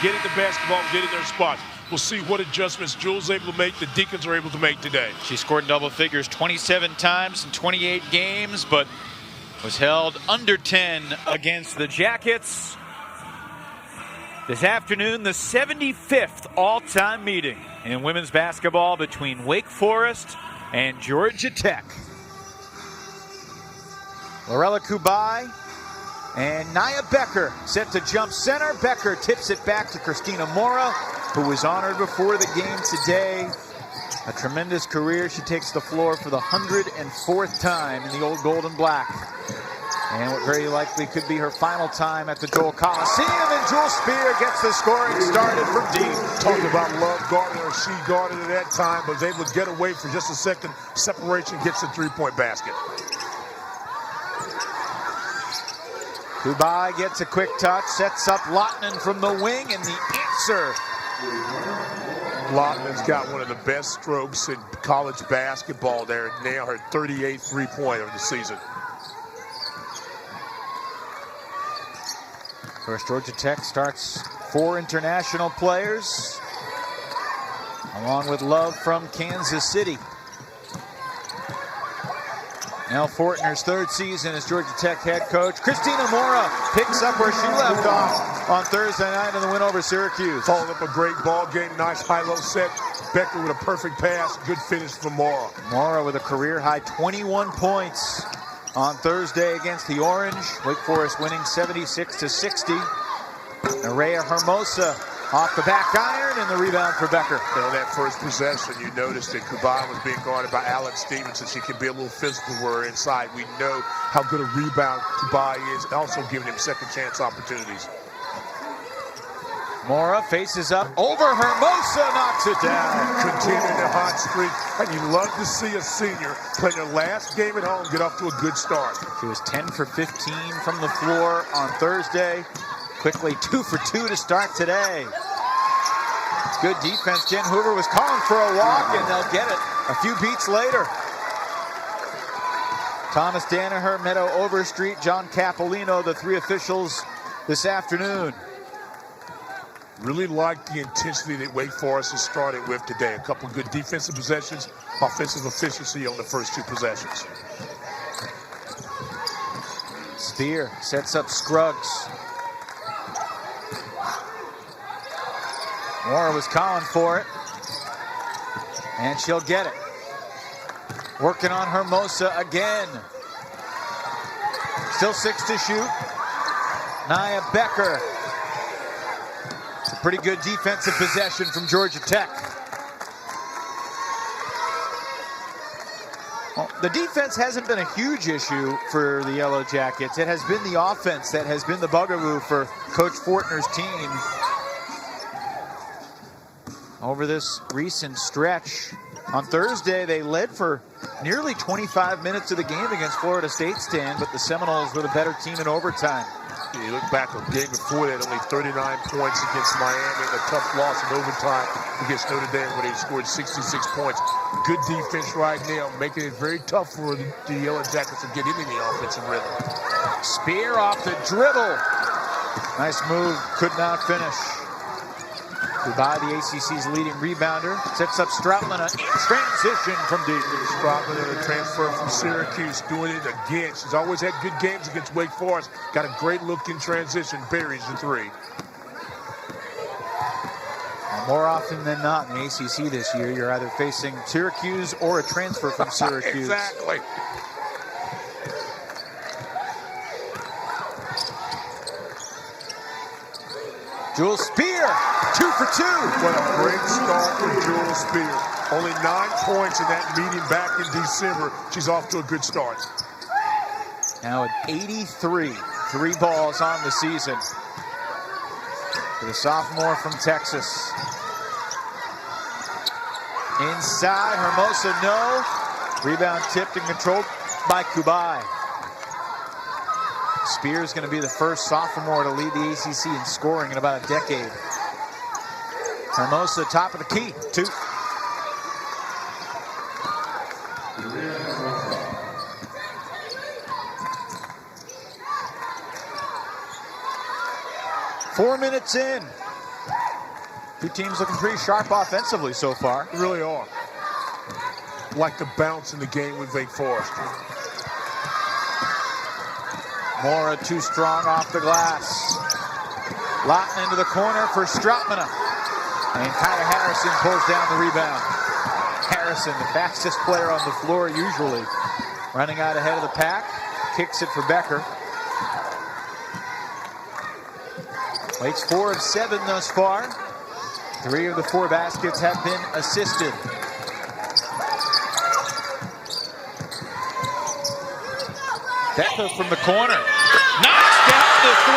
getting the basketball, getting their spots. We'll see what adjustments Jewel's able to make, the Deacons are able to make today. She scored in double figures 27 times in 28 games, but was held under 10 against the Jackets. This afternoon, the 75th all-time meeting in women's basketball between Wake Forest and Georgia Tech. Lorela Cubaj and Nia Becker set to jump center. Becker tips it back to Christina Morra, who was honored before the game today. A tremendous career. She takes the floor for the 104th time in the old gold and black. And what very likely could be her final time at the Joel Coliseum. And Jewel Spear gets the scoring started from deep. Talking about love guarding her. She guarded at that time, but was able to get away for just a second. Separation, gets the three-point basket. Cubaj gets a quick touch, sets up Lahtinen from the wing, and the answer. Lahtinen got one of the best strokes in college basketball there. Now her 38th three-pointer of the season. Of course, Georgia Tech starts 4 international players, along with Love from Kansas City. Now Fortner's 3rd season as Georgia Tech head coach. Christina Morra picks up where she left off on Thursday night in the win over Syracuse. Followed up a great ball game, nice high-low set. Becker with a perfect pass, good finish for Morra. Morra with a career-high 21 points on Thursday against the Orange. Wake Forest winning 76-60. Nerea Hermosa off the back iron, and the rebound for Becker. On that first possession, you noticed that Cubaj was being guarded by Alex Stevenson. She can be a little physical with her inside. We know how good a rebound Cubaj is, also giving him second chance opportunities. Morra faces up over Hermosa, knocks it down. Continuing the hot streak, and you love to see a senior play their last game at home, get off to a good start. She was 10 for 15 from the floor on Thursday. Quickly 2 for 2 to start today. Good defense. Jen Hoover was calling for a walk, and they'll get it a few beats later. Thomas Danaher, Meadow Overstreet, John Capolino, the 3 officials this afternoon. Really like the intensity that Wake Forest has started with today. A couple good defensive possessions, offensive efficiency on the first 2 possessions. Spear sets up Scruggs. Morra was calling for it, and she'll get it. Working on Hermosa again. Still 6 to shoot. Nia Becker. A pretty good defensive possession from Georgia Tech. Well, the defense hasn't been a huge issue for the Yellow Jackets. It has been the offense that has been the bugaboo for Coach Fortner's team over this recent stretch. On Thursday, they led for nearly 25 minutes of the game against Florida State Stand, but the Seminoles were the better team in overtime. You look back on the game before that, only 39 points against Miami, and a tough loss in overtime against Notre Dame where they scored 66 points. Good defense right now, making it very tough for the Yellow Jackets to get into the offensive rhythm. Spear off the dribble. Nice move, could not finish. Cubaj, the ACC's leading rebounder, sets up Stroutman in transition from deep. Stroutman in a transfer from Syracuse, doing it again. She's always had good games against Wake Forest. Got a great look in transition, buries the 3. Now, more often than not in the ACC this year, you're either facing Syracuse or a transfer from Syracuse. Exactly. Jewel Spear, 2 for 2. What a great start for Jewel Spear. Only 9 points in that meeting back in December. She's off to a good start. Now at 83, 3 balls on the season for the sophomore from Texas. Inside, Hermosa, no. Rebound tipped and controlled by Cubaj. Spear is going to be the first sophomore to lead the ACC in scoring in about a decade. Hermosa, top of the key, 2. Four minutes in. Two teams looking pretty sharp offensively so far. They really are. Like the bounce in the game with Wake Forest. Morra too strong off the glass. Lahtinen into the corner for Strautmane. And Kyra Harrison pulls down the rebound. Harrison, the fastest player on the floor usually, running out ahead of the pack. Kicks it for Becker. Wake's 4 of 7 thus far. 3 of the 4 baskets have been assisted. Becker from the corner. Knocks down the 3.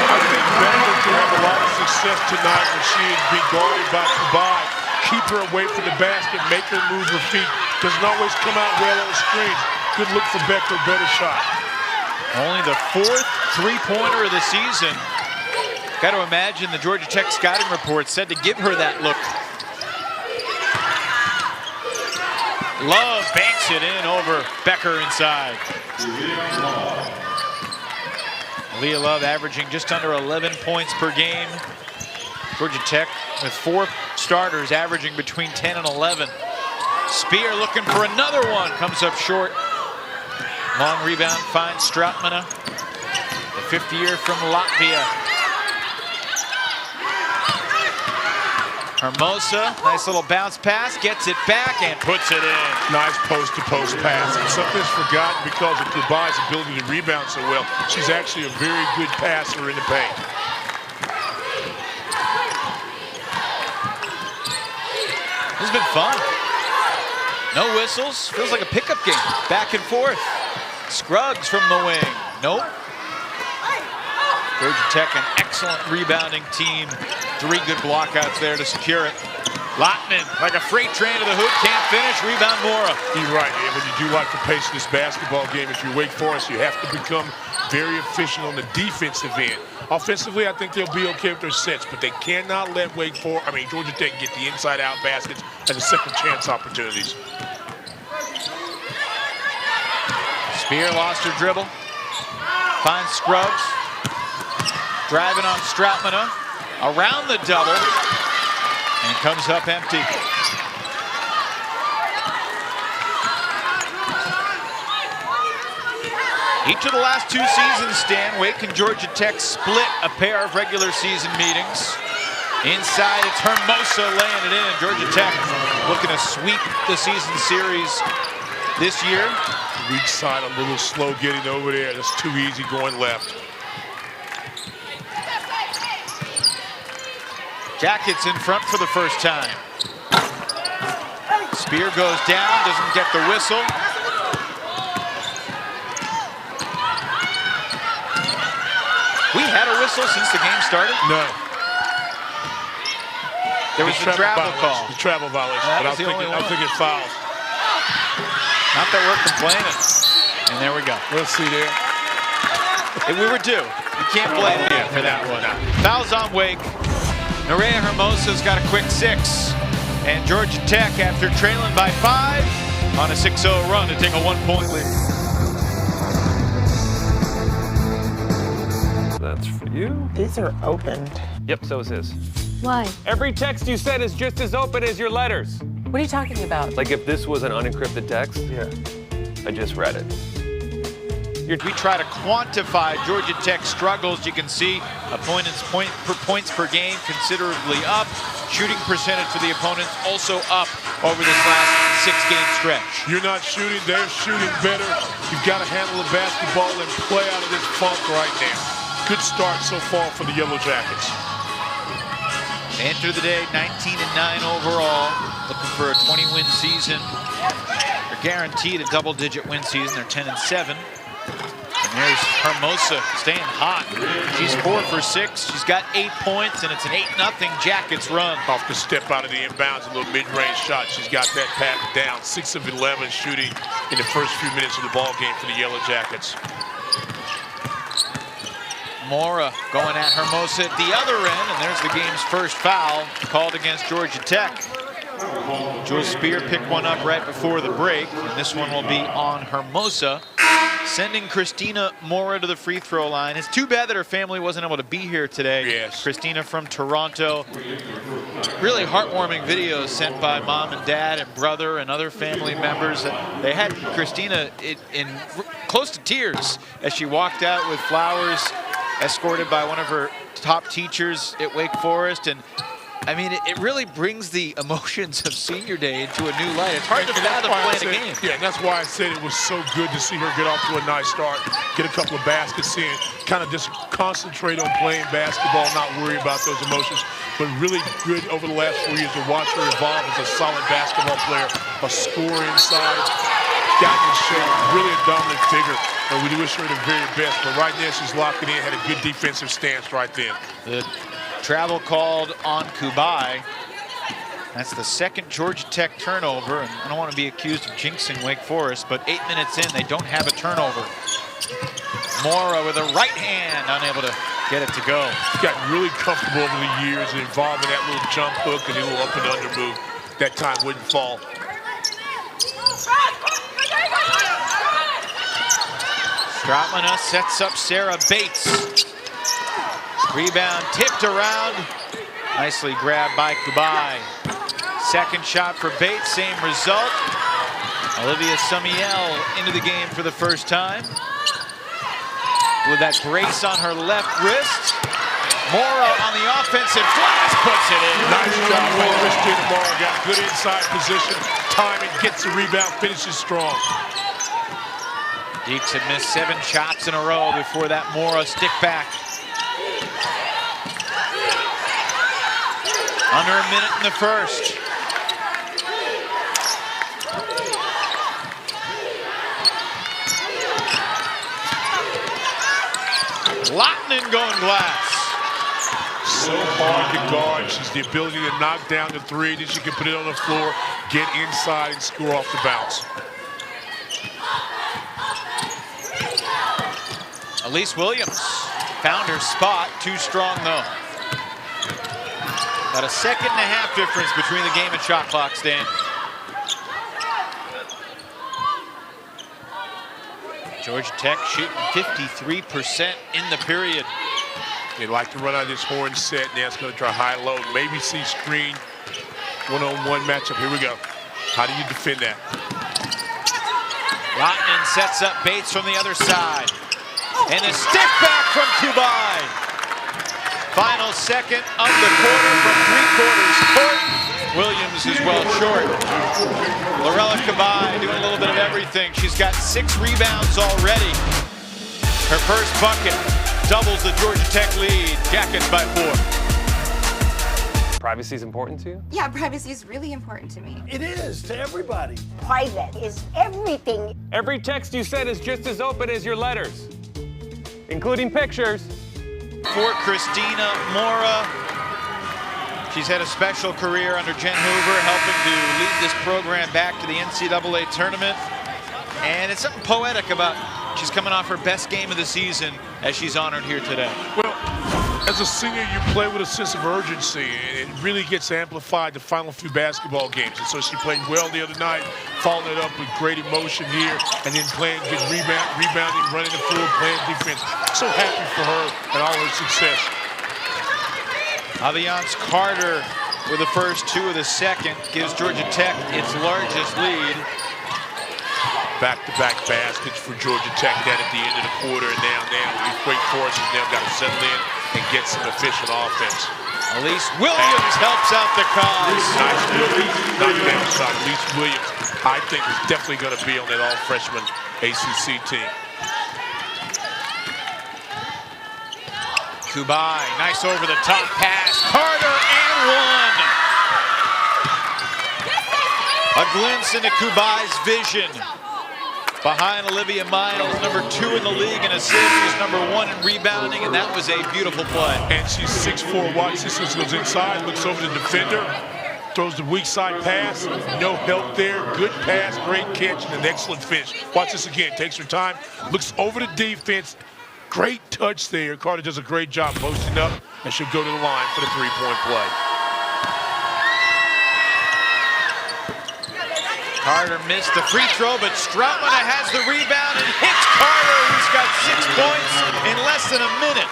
I think Becker can have a lot of success tonight when she is being guarded by Cubaj. Keep her away from the basket, make her move her feet. Doesn't always come out well on the screens. Good look for Becker, better shot. Only the 4th three-pointer of the season. Got to imagine the Georgia Tech scouting report said to give her that look. Love banks it in over Becker inside. Leah Love averaging just under 11 points per game. Georgia Tech with 4 starters averaging between 10 and 11. Spear looking for another one, comes up short. Long rebound finds Strautmane, the 5th year from Latvia. Hermosa, nice little bounce pass, gets it back and puts it in. Nice post-to-post pass. And something's forgotten because of Cubaj's ability to rebound so well. She's actually a very good passer in the paint. This has been fun. No whistles, feels like a pickup game. Back and forth. Scruggs from the wing. Nope. Georgia Tech, an excellent rebounding team. 3 good blockouts there to secure it. Lahtinen, like a freight train to the hoop, can't finish. Rebound Morra. You're right, Evan. You do like the pace of this basketball game. If you're Wake Forest, you have to become very efficient on the defensive end. Offensively, I think they'll be okay with their sets, but they cannot let Georgia Tech get the inside-out baskets and the second chance opportunities. Spear lost her dribble. Finds Scruggs. Driving on Strautmane. Around the double. And comes up empty. Each of the last 2 seasons, Stan, Wake and Georgia Tech split a pair of regular season meetings. Inside, it's Hermosa laying it in. Georgia Tech looking to sweep the season series this year. Weak side, a little slow getting over there. That's too easy going left. Jackets in front for the first time. Spear goes down, doesn't get the whistle. We had a whistle since the game started? No. There was a travel call. The travel violation, but I'm thinking foul. Not that we're complaining. And there we go. Let's see there. And we were due. You can't blame me for that one. Fouls on Wake. Nerea Hermosa's got a quick 6. And Georgia Tech, after trailing by 5, on a 6-0 run to take a 1-point lead. That's for you. These are opened. Yep, so is his. Why? Every text you sent is just as open as your letters. What are you talking about? Like if this was an unencrypted text, yeah, I just read it. We try to quantify Georgia Tech's struggles. You can see opponents' points per game considerably up. Shooting percentage for the opponents also up over this last 6-game stretch. You're not shooting, they're shooting better. You've got to handle the basketball and play out of this funk right now. Good start so far for the Yellow Jackets. Enter the day 19-9 overall, looking for a 20-win season. They're guaranteed a double-digit win season. They're 10-7. And there's Hermosa staying hot. She's 4 for 6. She's got 8 points, and it's an 8-0 Jackets run. Off the step out of the inbounds, a little mid-range shot. She's got that pattern down. 6 of 11 shooting in the first few minutes of the ball game for the Yellow Jackets. Morra going at Hermosa at the other end, and there's the game's first foul called against Georgia Tech. Joel Spear picked one up right before the break, and this one will be on Hermosa. sending Christina Morra to the free throw line. It's too bad that her family wasn't able to be here today. Yes. Christina from Toronto. Really heartwarming videos sent by mom and dad and brother and other family members. They had Christina in close to tears as she walked out with flowers, escorted by one of her top teachers at Wake Forest. And I mean, it really brings the emotions of senior day into a new light. It's hard to fathom playing a game. Yeah, and that's why I said it was so good to see her get off to a nice start, get a couple of baskets in, kind of just concentrate on playing basketball, not worry about those emotions. But really good over the last 4 years to watch her evolve as a solid basketball player, a scorer inside, gotten in shape, really a dominant figure. And we wish her the very best. But right now she's locking in, had a good defensive stance right then. The travel called on Cubaj. That's the second Georgia Tech turnover, and I don't want to be accused of jinxing Wake Forest, but 8 minutes in, they don't have a turnover. Morra with a right hand, unable to get it to go. She's gotten really comfortable over the years and involved in that little jump hook and a little up and under move. That time wouldn't fall. Stratmana sets up Sarah Bates. Rebound tipped around. Nicely grabbed by Cubaj. Second shot for Bates, same result. Olivia Sumiel into the game for the first time. With that brace on her left wrist. Morra on the offensive glass puts it in. Nice job by Christina Morra. Got good inside position. Timing, gets the rebound, finishes strong. Deeks had missed 7 shots in a row before that Morra stick back. Under a minute in the first. Lahtinen going glass. So hard to guard. She's the ability to knock down the three, then she can put it on the floor, get inside and score off the bounce. Elise Williams found her spot, too strong though. About a second and a half difference between the game and shot clock stand. Georgia Tech shooting 53% in the period. They'd like to run out of this horn set. Now it's going to try high-low, maybe see screen, one-on-one matchup. Here we go. How do you defend that? Lahtinen sets up Bates from the other side. And a stick back from Cubaj. Final second of the quarter from 3/4 court. Williams is well short. Lorela Cubaj doing a little bit of everything. She's got 6 rebounds already. Her first bucket doubles the Georgia Tech lead. Jackets by 4. Privacy is important to you? Yeah, privacy is really important to me. It is to everybody. Private is everything. Every text you send is just as open as your letters, including pictures. For Christina Morra. She's had a special career under Jen Hoover, helping to lead this program back to the NCAA tournament. And it's something poetic about she's coming off her best game of the season as she's honored here today. Well, as a senior, you play with a sense of urgency, and it really gets amplified the final few basketball games. And so she played well the other night, following it up with great emotion here, and then playing good rebounding, running the floor, playing defense. So happy for her and all her success. Aviance Carter with the first 2 of the second gives Georgia Tech its largest lead. Back-to-back baskets for Georgia Tech down at the end of the quarter, and now Wake Forest has now got to settle in and get some efficient offense. Elise Williams helps out the cause. Nice shot. Elise Williams, I think, is definitely going to be on that all-freshman ACC team. Cubaj, nice over-the-top pass. Carter and 1. A glimpse into Cubaj's vision. Behind Olivia Miles, number 2 in the league in assists. She's number 1 in rebounding, and that was a beautiful play. And she's 6'4". Watch this. This goes inside, looks over the defender, throws the weak side pass. No help there. Good pass, great catch, and an excellent finish. Watch this again. Takes her time, looks over the defense. Great touch there. Carter does a great job posting up and should go to the line for the 3-point play. Carter missed the free throw, but Stroutman has the rebound and hits Carter, who's got 6 points in less than a minute.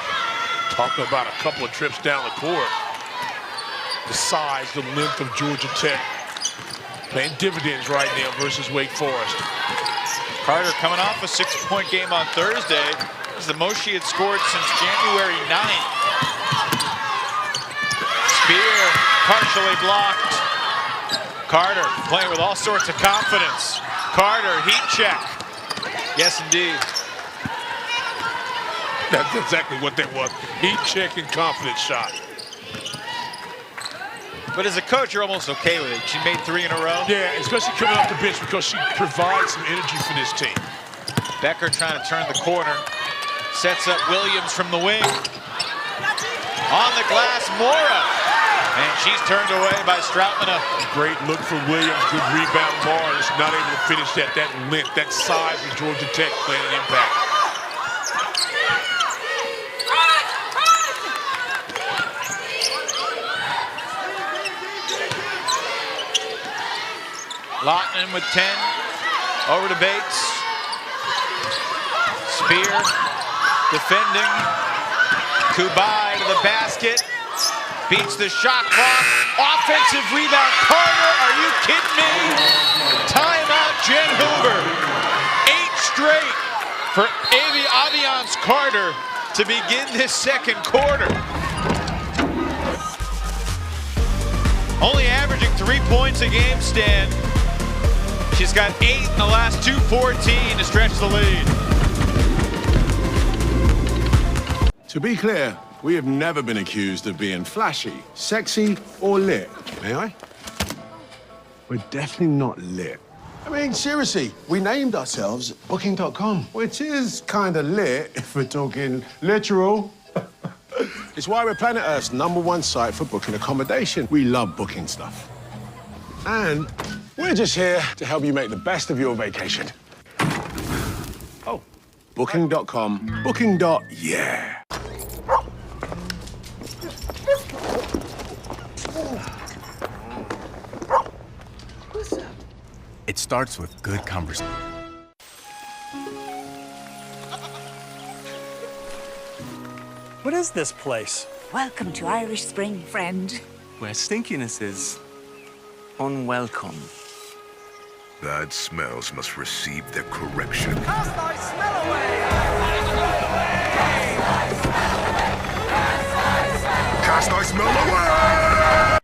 Talking about a couple of trips down the court. The size, the length of Georgia Tech paying dividends right now versus Wake Forest. Carter coming off a 6-point game on Thursday. This is the most she had scored since January 9th. Spear partially blocked. Carter playing with all sorts of confidence. Carter, heat check. Yes, indeed. That's exactly what that was. Heat check and confidence shot. But as a coach, you're almost okay with it. She made 3 in a row. Yeah, especially coming off the bench because she provides some energy for this team. Becker trying to turn the corner. Sets up Williams from the wing. On the glass, Morra. And she's turned away by Stroutman. Great look for Williams. Good rebound. Morra is not able to finish that. That length, that size of Georgia Tech playing an impact. Lahtinen with 10. Over to Bates. Spear defending. Cubaj to the basket. Beats the shot clock. Offensive rebound. Carter, are you kidding me? Timeout, Jen Hoover. 8 straight for Aviance Carter to begin this second quarter. Only averaging 3 points a game, Stan. She's got 8 in the last 2:14 to stretch the lead. To be clear, we have never been accused of being flashy, sexy, or lit. May I? We're definitely not lit. I mean, seriously, we named ourselves Booking.com, which is kind of lit if we're talking literal. It's why we're Planet Earth's #1 site for booking accommodation. We love booking stuff. And we're just here to help you make the best of your vacation. Oh, Booking.com. Booking.yeah. It starts with good conversation. What is this place? Welcome to Irish Spring, friend. Where stinkiness is unwelcome. Bad smells must receive their correction. Cast thy smell away! Cast thy smell away!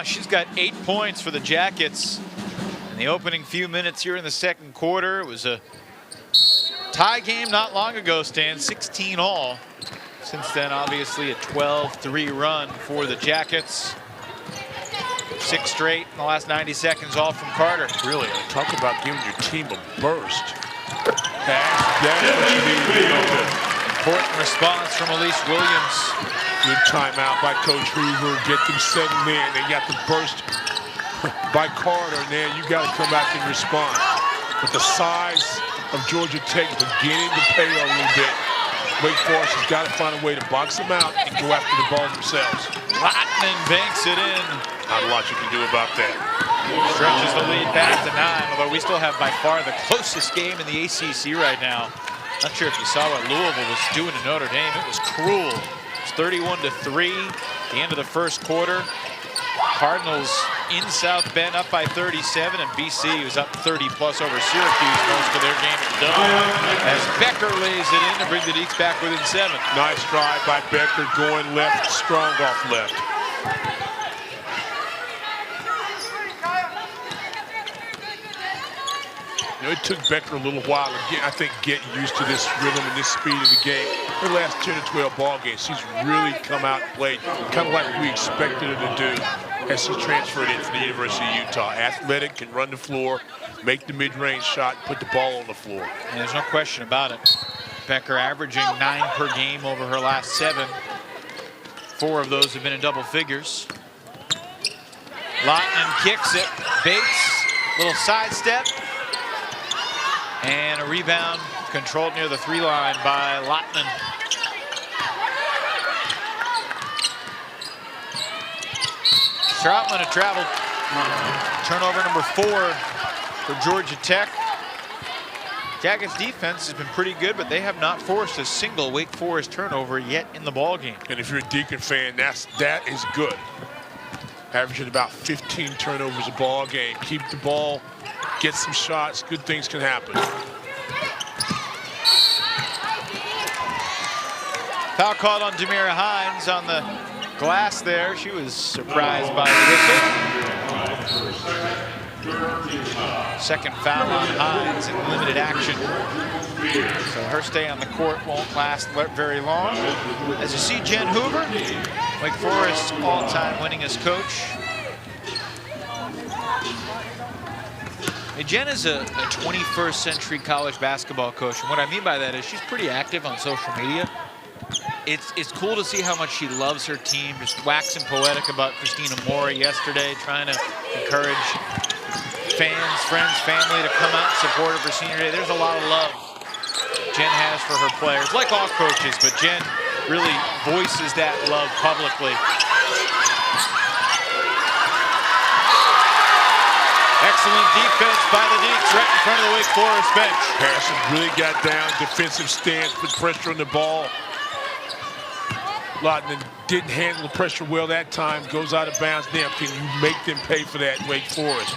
She's got 8 points for the Jackets in the opening few minutes here in the second quarter. It was a tie game not long ago, Stan, 16 all. Since then, obviously, a 12-3 run for the Jackets. 6 straight in the last 90 seconds, all from Carter. Really, talk about giving your team a burst. That's what you need. Important response from Elise Williams. Good timeout by Coach Hoover. Get them settled in. They got the burst by Carter. Now you got to come back and respond. But the size of Georgia Tech beginning to pay a little bit. Wake Forest has got to find a way to box them out and go after the ball themselves. Lahtinen banks it in. Not a lot you can do about that. Stretches the lead back to 9, although we still have by far the closest game in the ACC right now. Not sure if you saw what Louisville was doing to Notre Dame. It was cruel. It's 31-3 at the end of the first quarter. Cardinals in South Bend up by 37, and BC was up 30-plus over Syracuse most of their game done. As Becker lays it in to bring the Deacs back within 7. Nice drive by Becker, going left, strong off left. You know, it took Becker a little while to get used to this rhythm and this speed of the game. Her last 10 or 12 ball games, she's really come out and played kind of like we expected her to do as she transferred in from the University of Utah. Athletic, can run the floor, make the mid-range shot, put the ball on the floor. And there's no question about it. Becker averaging 9 per game over her last 7. 4 of those have been in double figures. Lahtinen kicks it. Bates, little sidestep. And a rebound controlled near the 3-line by Lahtinen. Stroutman had traveled Turnover number 4 for Georgia Tech. Jackets defense has been pretty good, but they have not forced a single Wake Forest turnover yet in the ballgame. And if you're a Deacon fan, that is good. Averaging about 15 turnovers a ball game. Keep the ball, get some shots, good things can happen. Foul called on Nerea Hines on the glass there. She was surprised by the whistle. Second foul on Hines in limited action. So her stay on the court won't last very long. As you see, Jen Hoover, Wake Forest's all-time winningest coach. Hey, Jen is a 21st century college basketball coach. And what I mean by that is she's pretty active on social media. It's cool to see how much she loves her team, just waxing poetic about Christina Morra yesterday, trying to encourage fans, friends, family to come out and support her for senior day. There's a lot of love Jen has for her players, like all coaches, but Jen really voices that love publicly. Excellent defense by the Deacs right in front of the Wake Forest bench. Harrison really got down, defensive stance, put pressure on the ball. Lahtinen didn't handle the pressure well that time, goes out of bounds. Now can you make them pay for that, Wake Forest?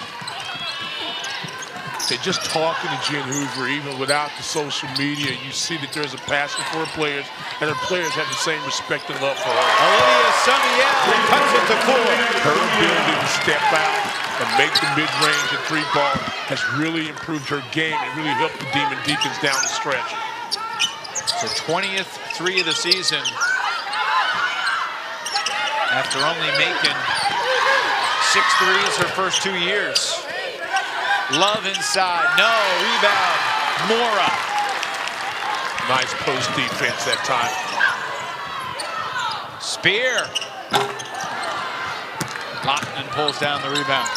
They're just talking to Jen Hoover, even without the social media. You see that there's a passion for her players, and her players have the same respect and love for her. Olivia Samiel cuts it to 4. Her ability to step out and make the mid-range and 3 ball has really improved her game and really helped the Demon Deacons down the stretch. So 20th 3 of the season. After only making 6 threes her first 2 years. Love inside, no, rebound, Morra. Nice post defense that time. Spear. Lahtinen pulls down the rebound.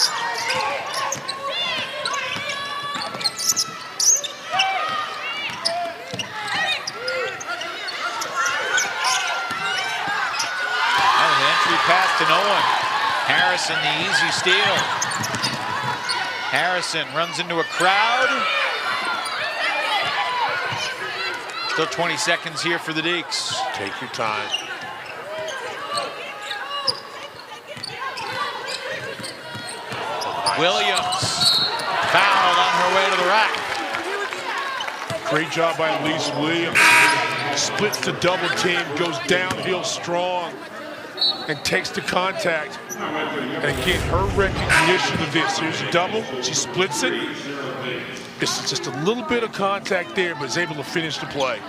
Pass to no one. Harrison, the easy steal. Harrison runs into a crowd. Still 20 seconds here for the Deacs. Take your time. Williams fouled on her way to the rack. Great job by Elise Williams. Splits the double team, goes downhill strong, and takes the contact. And again, her recognition of this. Here's a double. She splits it. It's just a little bit of contact there, but is able to finish the play.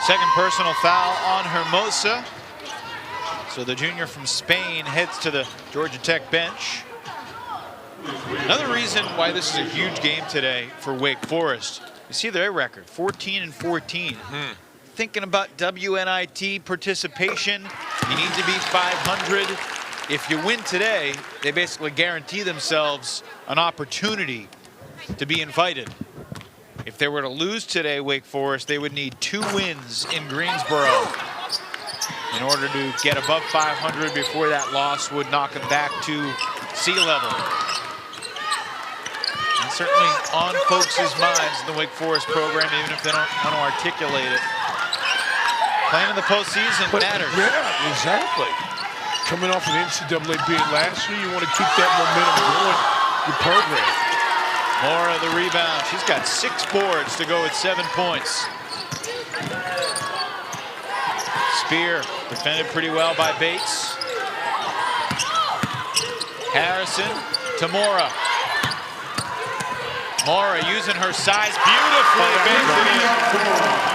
Second personal foul on Hermosa. So the junior from Spain heads to the Georgia Tech bench. Another reason why this is a huge game today for Wake Forest. You see their record, 14-14. Thinking about WNIT participation, you need to beat 500. If you win today, they basically guarantee themselves an opportunity to be invited. If they were to lose today, Wake Forest, they would need 2 wins in Greensboro in order to get above 500 before that loss would knock them back to sea level. And certainly on folks' minds in the Wake Forest program, even if they don't want to articulate it. Playing in the postseason matters. Yeah, exactly. Coming off an NCAA bid last year, you want to keep that momentum going, your program. Morra the rebound. She's got 6 boards to go with 7 points. Spear defended pretty well by Bates. Harrison to Morra. Morra using her size beautifully.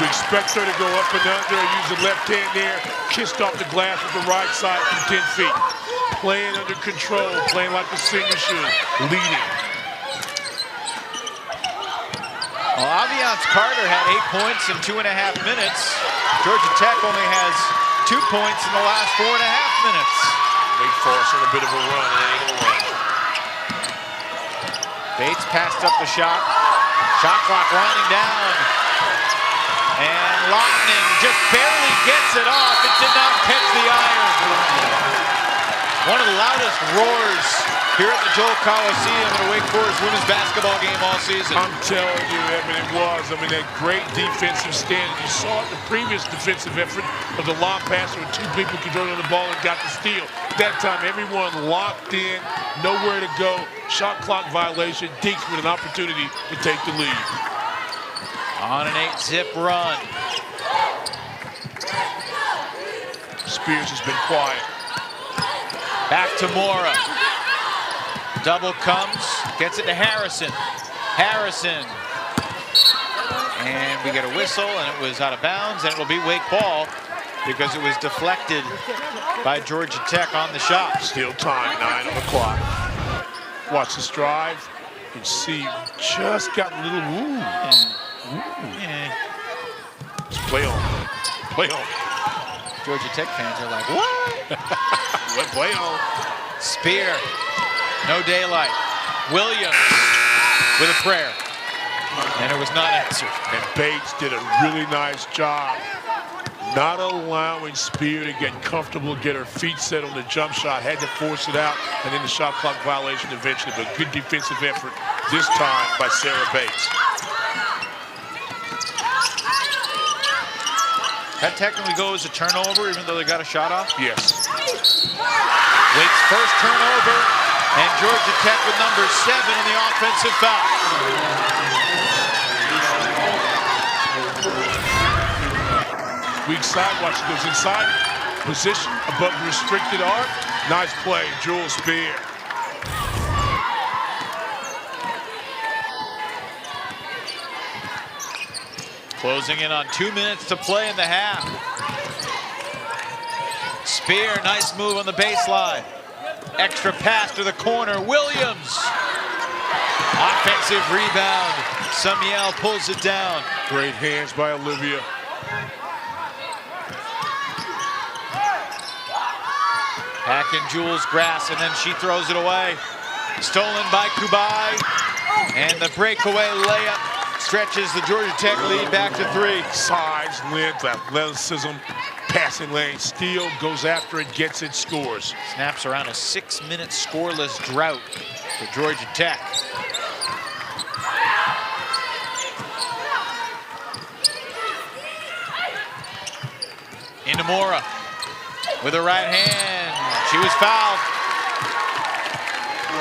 We expect her to go up and under, use the left hand there, kissed off the glass with the right side from 10 feet. Playing under control, playing like the senior should, leading. Well, Aviance Carter had 8 points in 2.5 minutes. Georgia Tech only has 2 points in the last 4.5 minutes. Wake Forest on a bit of a run, and ain't gonna run. Bates passed up the shot. Shot clock winding down. And Lahtinen just barely gets it off. It did not catch the iron. loudest roars here at the Joel Coliseum in a Wake Forest women's basketball game all season. I'm telling you, Evan, it was. I mean, that great defensive stand. You saw it in the previous defensive effort of the long pass where two people controlling the ball and got the steal. That time, everyone locked in, nowhere to go. Shot clock violation. Deeks with an opportunity to take the lead. On an 8-zip run. Spears has been quiet. Back to Morra. Double comes, gets it to Harrison. Harrison. And we get a whistle, and it was out of bounds, and it will be Wake ball because it was deflected by Georgia Tech on the shot. Still time, 9 on the clock. Watch this drive. You can see just got a little woo. Just play on. Play on. Georgia Tech fans are like, what? What play on? Spear. No daylight. Williams with a prayer. And it was not answered. And Bates did a really nice job not allowing Spear to get comfortable, get her feet set on the jump shot, had to force it out, and then the shot clock violation eventually. But good defensive effort this time by Sarah Bates. That technically goes a turnover, even though they got a shot off? Yes. Wake's first turnover, and Georgia Tech with number 7 in the offensive foul. Weak side, watch it goes inside. Position above the restricted arc. Nice play, Jewel Spear. Closing in on 2 minutes to play in the half. Spear, nice move on the baseline. Extra pass to the corner, Williams. Offensive rebound. Samiel pulls it down. Great hands by Olivia. Back in Jules' grass, and then she throws it away. Stolen by Cubaj. And the breakaway layup stretches the Georgia Tech lead back to 3. Size, length, athleticism, passing lane, steal, goes after it, gets it, scores. Snaps around a 6-minute scoreless drought for Georgia Tech. Into Morra with her right hand. She was fouled.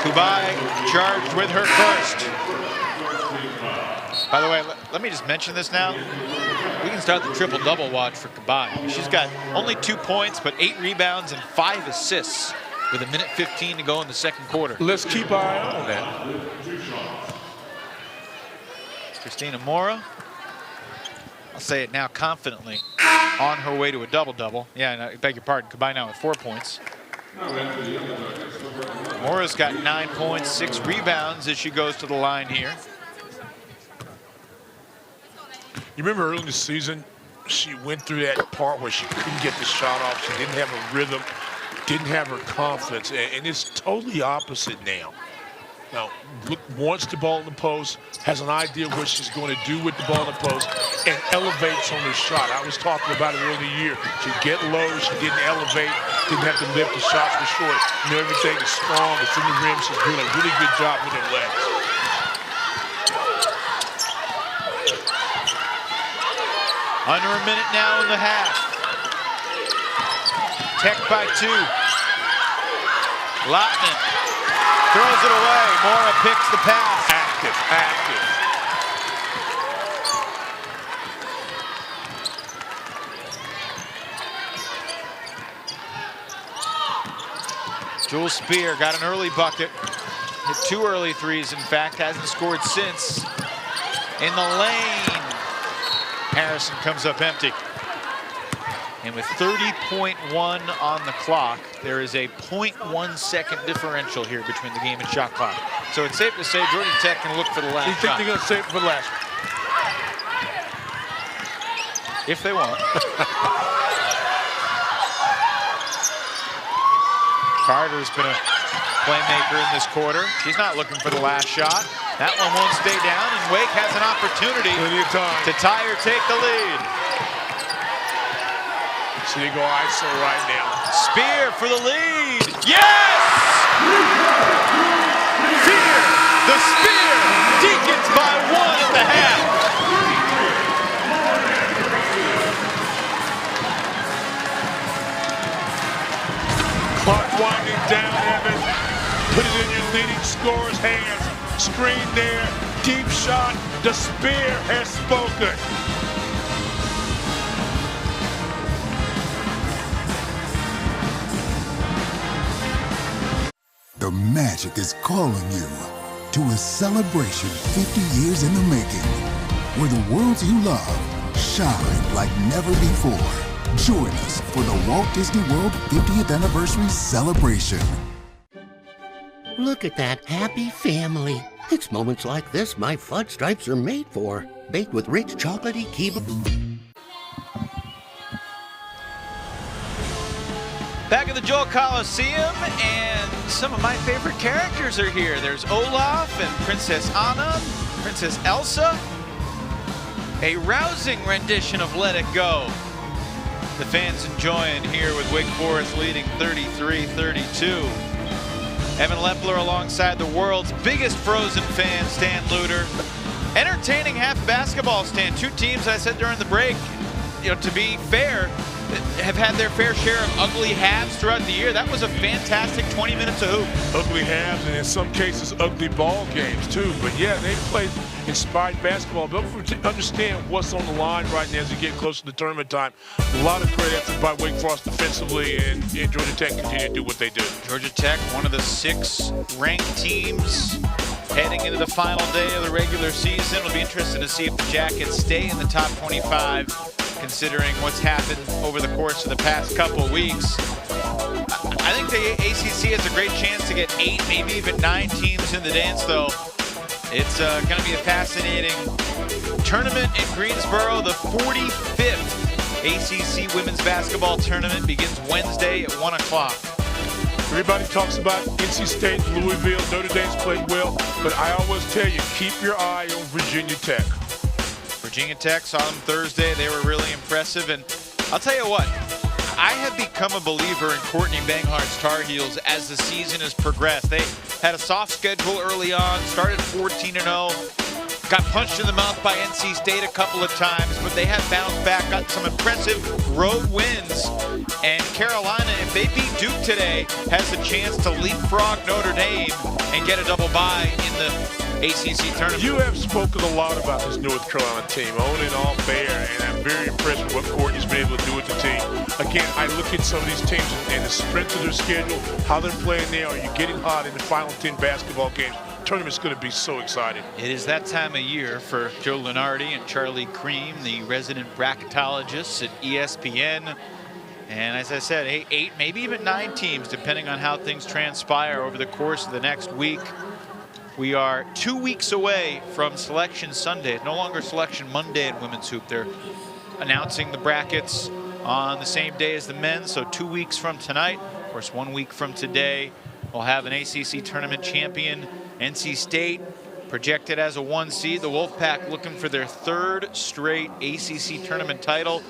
Cubaj charged with her first. By the way, let me just mention this now. We can start the triple-double watch for Cubaj. She's got only 2 points, but 8 rebounds and 5 assists with 1:15 to go in the second quarter. Let's keep our eye on that. Christina Morra, I'll say it now confidently, on her way to a double-double. Yeah, and I beg your pardon, Cubaj now with 4 points. Morra's got 9 points, 6 rebounds as she goes to the line here. You remember early in the season, she went through that part where she couldn't get the shot off. She didn't have a rhythm, didn't have her confidence, and it's totally opposite now. Now, wants the ball in the post, has an idea of what she's going to do with the ball in the post, and elevates on her shot. I was talking about it earlier in the year. She'd get low, she didn't elevate, didn't have to lift, the shots were short. You know, everything is strong, it's in the rim, she's doing a really good job with her legs. Under a minute now in the half. Tech by 2. Lahtinen throws it away. Morra picks the pass. Active. Jewel Spear got an early bucket. Hit 2 early threes, in fact. Hasn't scored since. In the lane. Harrison comes up empty. And with 30.1 on the clock, there is a 0.1 second differential here between the game and shot clock. So it's safe to say Georgia Tech can look for the last shot. You think they're going to save it for the last one? If they want. Carter's been a playmaker in this quarter. She's not looking for the last shot. That one won't stay down, and Wake has an opportunity to tie or take the lead. So they go ISO right now. Spear for the lead. Yes! Fear the Spear. Deacons by 1 at the half. Clock winding down, Evan. Put it in your leading scorer's hands. Screen there. Deep shot. The Spear has spoken. The Magic is calling you to a celebration 50 years in the making, where the worlds you love shine like never before. Join us for the Walt Disney World 50th Anniversary Celebration. Look at that happy family. It's moments like this my fudge stripes are made for. Baked with rich chocolatey kiba. Back at the Joel Coliseum, and some of my favorite characters are here. There's Olaf and Princess Anna, Princess Elsa. A rousing rendition of Let It Go. The fans enjoying here with Wake Forest leading 33-32. Evan Lepler alongside the world's biggest Frozen fan, Stan Luter. Entertaining half basketball stand. Two teams, I said during the break, to be fair, have had their fair share of ugly halves throughout the year. That was a fantastic 20 minutes of hoop. Ugly halves, and in some cases, ugly ball games, too. But, yeah, they played inspired basketball. But to understand what's on the line right now as we get close to the tournament time, a lot of great effort by Wake Forest defensively, and Georgia Tech continue to do what they do. Georgia Tech, one of the 6 ranked teams heading into the final day of the regular season. It'll be interesting to see if the Jackets stay in the top 25, considering what's happened over the course of the past couple weeks. I think the ACC has a great chance to get 8, maybe even 9 teams in the dance, though. It's going to be a fascinating tournament in Greensboro. The 45th ACC women's basketball tournament begins Wednesday at 1 o'clock. Everybody talks about NC State, Louisville, Notre Dame's played well, but I always tell you, keep your eye on Virginia Tech. Virginia Tech, saw them Thursday. They were really impressive, and I'll tell you what, I have become a believer in Courtney Banghart's Tar Heels as the season has progressed. They had a soft schedule early on, started 14-0, got punched in the mouth by NC State a couple of times, but they have bounced back, got some impressive road wins. And Carolina, if they beat Duke today, has a chance to leapfrog Notre Dame and get a double bye in the ACC tournament. You have spoken a lot about this North Carolina team, on and off air, and I'm very impressed with what Courtney's been able to do with the team. Again, I look at some of these teams and the strength of their schedule, how they're playing now. Are you getting hot in the final 10 basketball games? The tournament's going to be so exciting. It is that time of year for Joe Lunardi and Charlie Cream, the resident bracketologists at ESPN. And as I said, 8, maybe even 9 teams, depending on how things transpire over the course of the next week. We are 2 weeks away from Selection Sunday. It's no longer Selection Monday in women's hoop. They're announcing the brackets on the same day as the men, so 2 weeks from tonight. Of course, 1 week from today, we'll have an ACC tournament champion. NC State projected as a 1 seed. The Wolfpack looking for their 3rd straight ACC tournament title.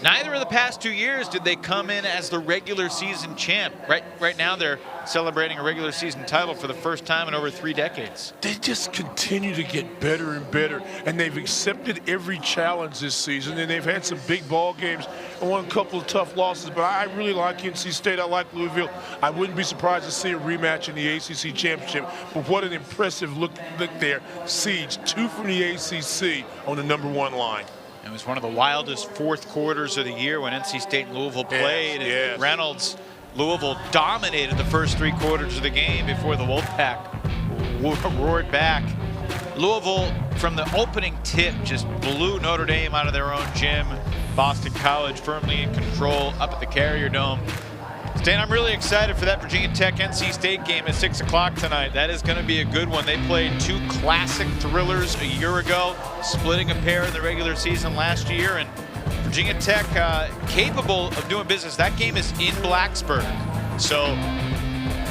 Neither of the past 2 years did they come in as the regular season champ. Right now they're celebrating a regular season title for the first time in over 3 decades. They just continue to get better and better, and they've accepted every challenge this season, and they've had some big ball games and won a couple of tough losses, but I really like NC State. I like Louisville. I wouldn't be surprised to see a rematch in the ACC championship, but what an impressive look there. Siege, 2 from the ACC on the #1 line. It was one of the wildest 4th quarters of the year when NC State and Louisville played. Yes. And Reynolds, Louisville dominated the first 3 quarters of the game before the Wolfpack roared back. Louisville, from the opening tip, just blew Notre Dame out of their own gym. Boston College firmly in control up at the Carrier Dome. Stan, I'm really excited for that Virginia Tech-NC State game at 6 o'clock tonight. That is going to be a good one. They played 2 classic thrillers a year ago, splitting a pair in the regular season last year, and Virginia Tech capable of doing business. That game is in Blacksburg, so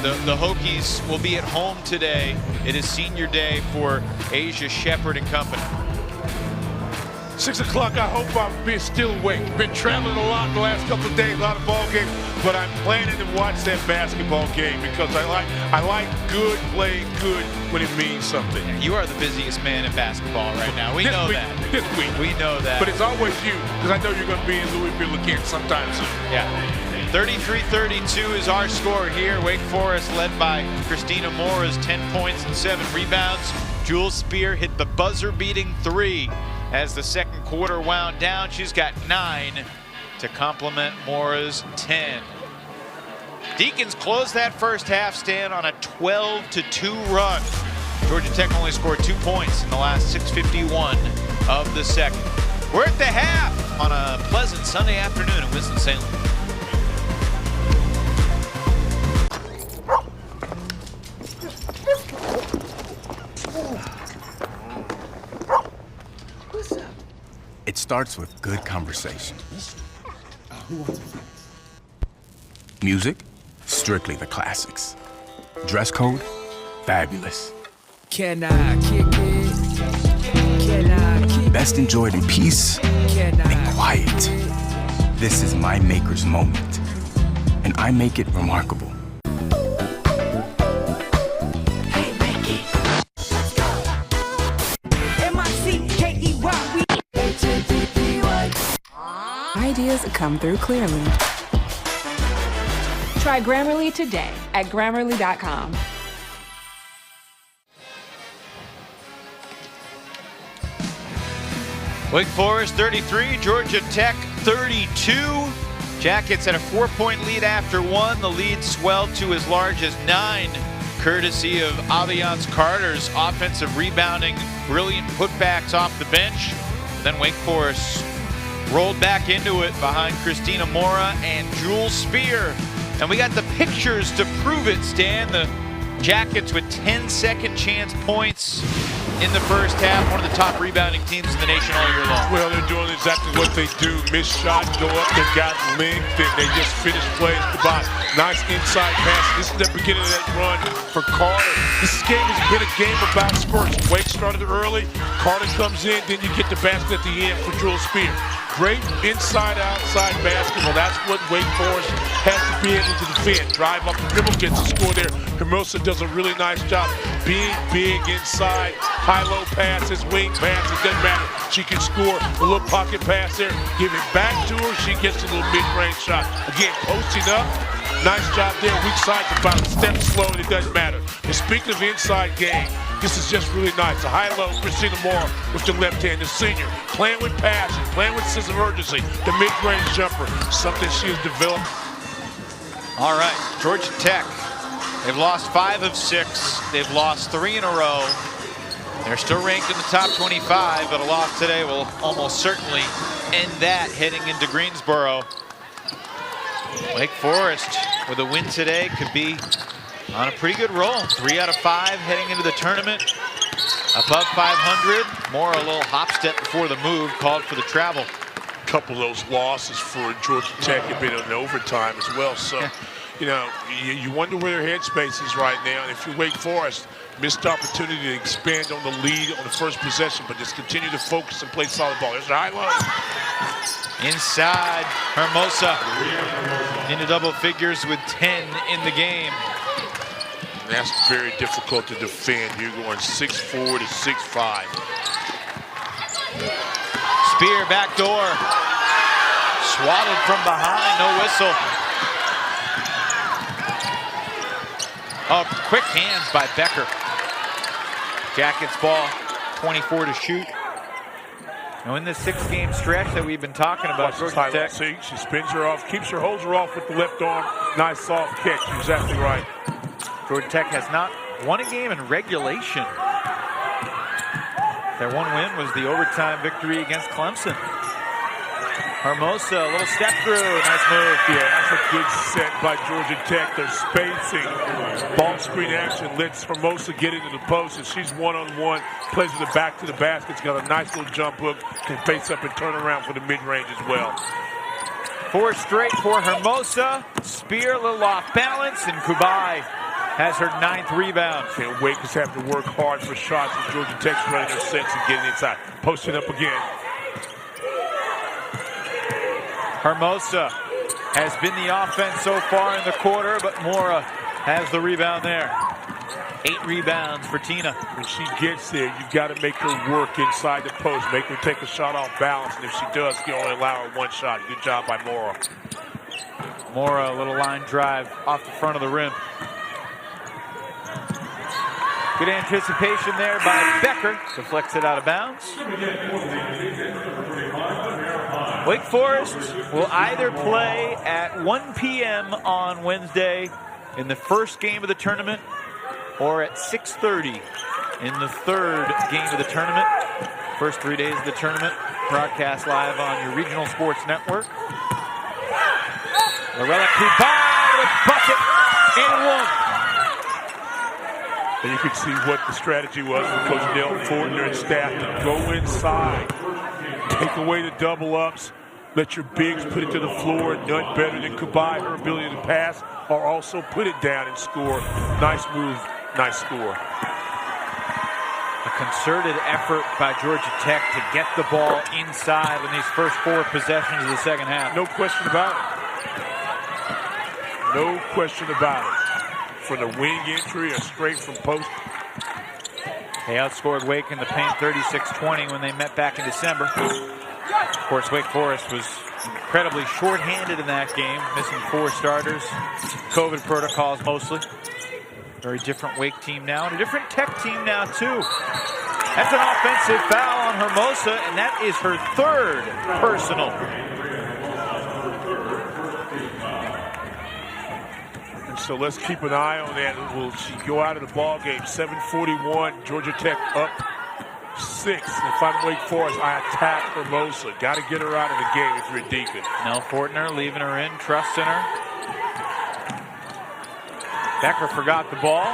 the Hokies will be at home today. It is senior day for Asia Shepherd and company. 6 o'clock, I hope I'm still awake. Been traveling a lot the last couple of days, a lot of ball games, but I'm planning to watch that basketball game because I like good playing good when it means something. You are the busiest man in basketball right now. We know that. This week. We know that. But it's always you, because I know you're going to be in Louisville again sometime soon. Yeah. 33-32 is our score here. Wake Forest led by Christina Morra's 10 points and 7 rebounds. Jules Spear hit the buzzer-beating 3 as the second quarter wound down. She's got 9 to complement Morra's 10. Deacons closed that first half stand on a 12-2 run. Georgia Tech only scored 2 points in the last 6:51 of the second. We're at the half on a pleasant Sunday afternoon in Winston-Salem. It starts with good conversation. Music, strictly the classics. Dress code, fabulous. Can I kick it? Can I kick it? Best enjoyed in peace and quiet. This is my maker's moment, and I make it remarkable. Ideas come through clearly. Try Grammarly today at Grammarly.com. Wake Forest 33, Georgia Tech 32. Jackets had a 4-point lead after 1. The lead swelled to as large as 9, courtesy of Aviance Carter's offensive rebounding, brilliant putbacks off the bench. Then Wake Forest rolled back into it behind Christina Morra and Jules Spear. And we got the pictures to prove it, Stan. The Jackets with 10 second chance points in the first half. One of the top rebounding teams in the nation all year long. Well, they're doing exactly what they do. Miss shot, go up, they got linked, and they just finished plays at the bottom. Nice inside pass. This is the beginning of that run for Carter. This game has been a game about spurts. Wake started early, Carter comes in, then you get the basket at the end for Jules Spear. Great inside-outside basketball. That's what Wake Forest has to be able to defend. Drive up the dribble, gets a score there. Hermosa does a really nice job being big inside. High-low passes, wing passes, doesn't matter. She can score a little pocket pass there. Give it back to her. She gets a little mid-range shot. Again, posting up. Nice job there. Weak side, about a step slow, and it doesn't matter. And speaking of inside game, this is just really nice. A high-low Christina Morra with the left hand, the senior. Playing with passion, playing with sense of urgency. The mid-range jumper, something she has developed. All right, Georgia Tech. They've lost 5 of 6. They've lost 3 in a row. They're still ranked in the top 25, but a loss today will almost certainly end that heading into Greensboro. Wake Forest with a win today could be on a pretty good roll. 3 out of 5 heading into the tournament. Above 500. More a little hop step before the move, called for the travel. A couple of those losses for Georgia Tech have been in overtime as well. So, you know, you wonder where their headspace is right now. And if you're Wake Forest, missed opportunity to expand on the lead on the first possession, but just continue to focus and play solid ball. There's a high low. Inside, Hermosa into double figures with 10 in the game. And that's very difficult to defend. You're going 6'4" to 6'5". Spear backdoor. Swatted from behind, no whistle. Oh, quick hands by Becker. Jackets ball, 24 to shoot. Now in this 6-game stretch that we've been talking about, Georgia Tech. See, she spins her off, keeps her, holds her off with the left arm. Nice soft catch, exactly right. Georgia Tech has not won a game in regulation. Their one win was the overtime victory against Clemson. Hermosa, a little step through, nice move. Yeah, that's a good set by Georgia Tech. They're spacing. Ball screen action lets Hermosa get into the post, and she's one-on-one, plays with the back to the basket. She's got a nice little jump hook, can face up and turn around for the mid-range as well. 4 straight for Hermosa. Spear, a little off balance, and Cubaj has her 9th rebound. And Wake is having to work hard for shots as Georgia Tech's running their sets and getting inside. Posting up again. Hermosa has been the offense so far in the quarter, but Morra has the rebound there. 8 rebounds for Tina. When she gets there, you've got to make her work inside the post, make her take a shot off balance, and if she does, you only allow her one shot. Good job by Morra. Morra, a little line drive off the front of the rim. Good anticipation there by Becker. Deflects it out of bounds. Wake Forest will either play at 1 p.m. on Wednesday in the first game of the tournament or at 6:30 in the third game of the tournament. First 3 days of the tournament broadcast live on your regional sports network. Lorela Cubaj with bucket and one. And you could see what the strategy was for Coach Dale Fortner and staff to go inside, take away the double ups, let your bigs put it to the floor. None better than Cubaj, her ability to pass, or also put it down and score. Nice move, nice score. A concerted effort by Georgia Tech to get the ball inside in these first 4 possessions of the second half. No question about it. No question about it. From the wing entry or straight from post. They outscored Wake in the paint 36-20 when they met back in December. Of course, Wake Forest was incredibly short-handed in that game, missing 4 starters. COVID protocols mostly. Very different Wake team now, and a different Tech team now, too. That's an offensive foul on Hermosa, and that is her 3rd personal. So let's keep an eye on that. Will she go out of the ball game? 7:41, Georgia Tech up 6. If I'm Wake Forest, I attack Hermosa. Got to get her out of the game if you're a Deacon. Nell Fortner leaving her in, trusting her. Becker forgot the ball.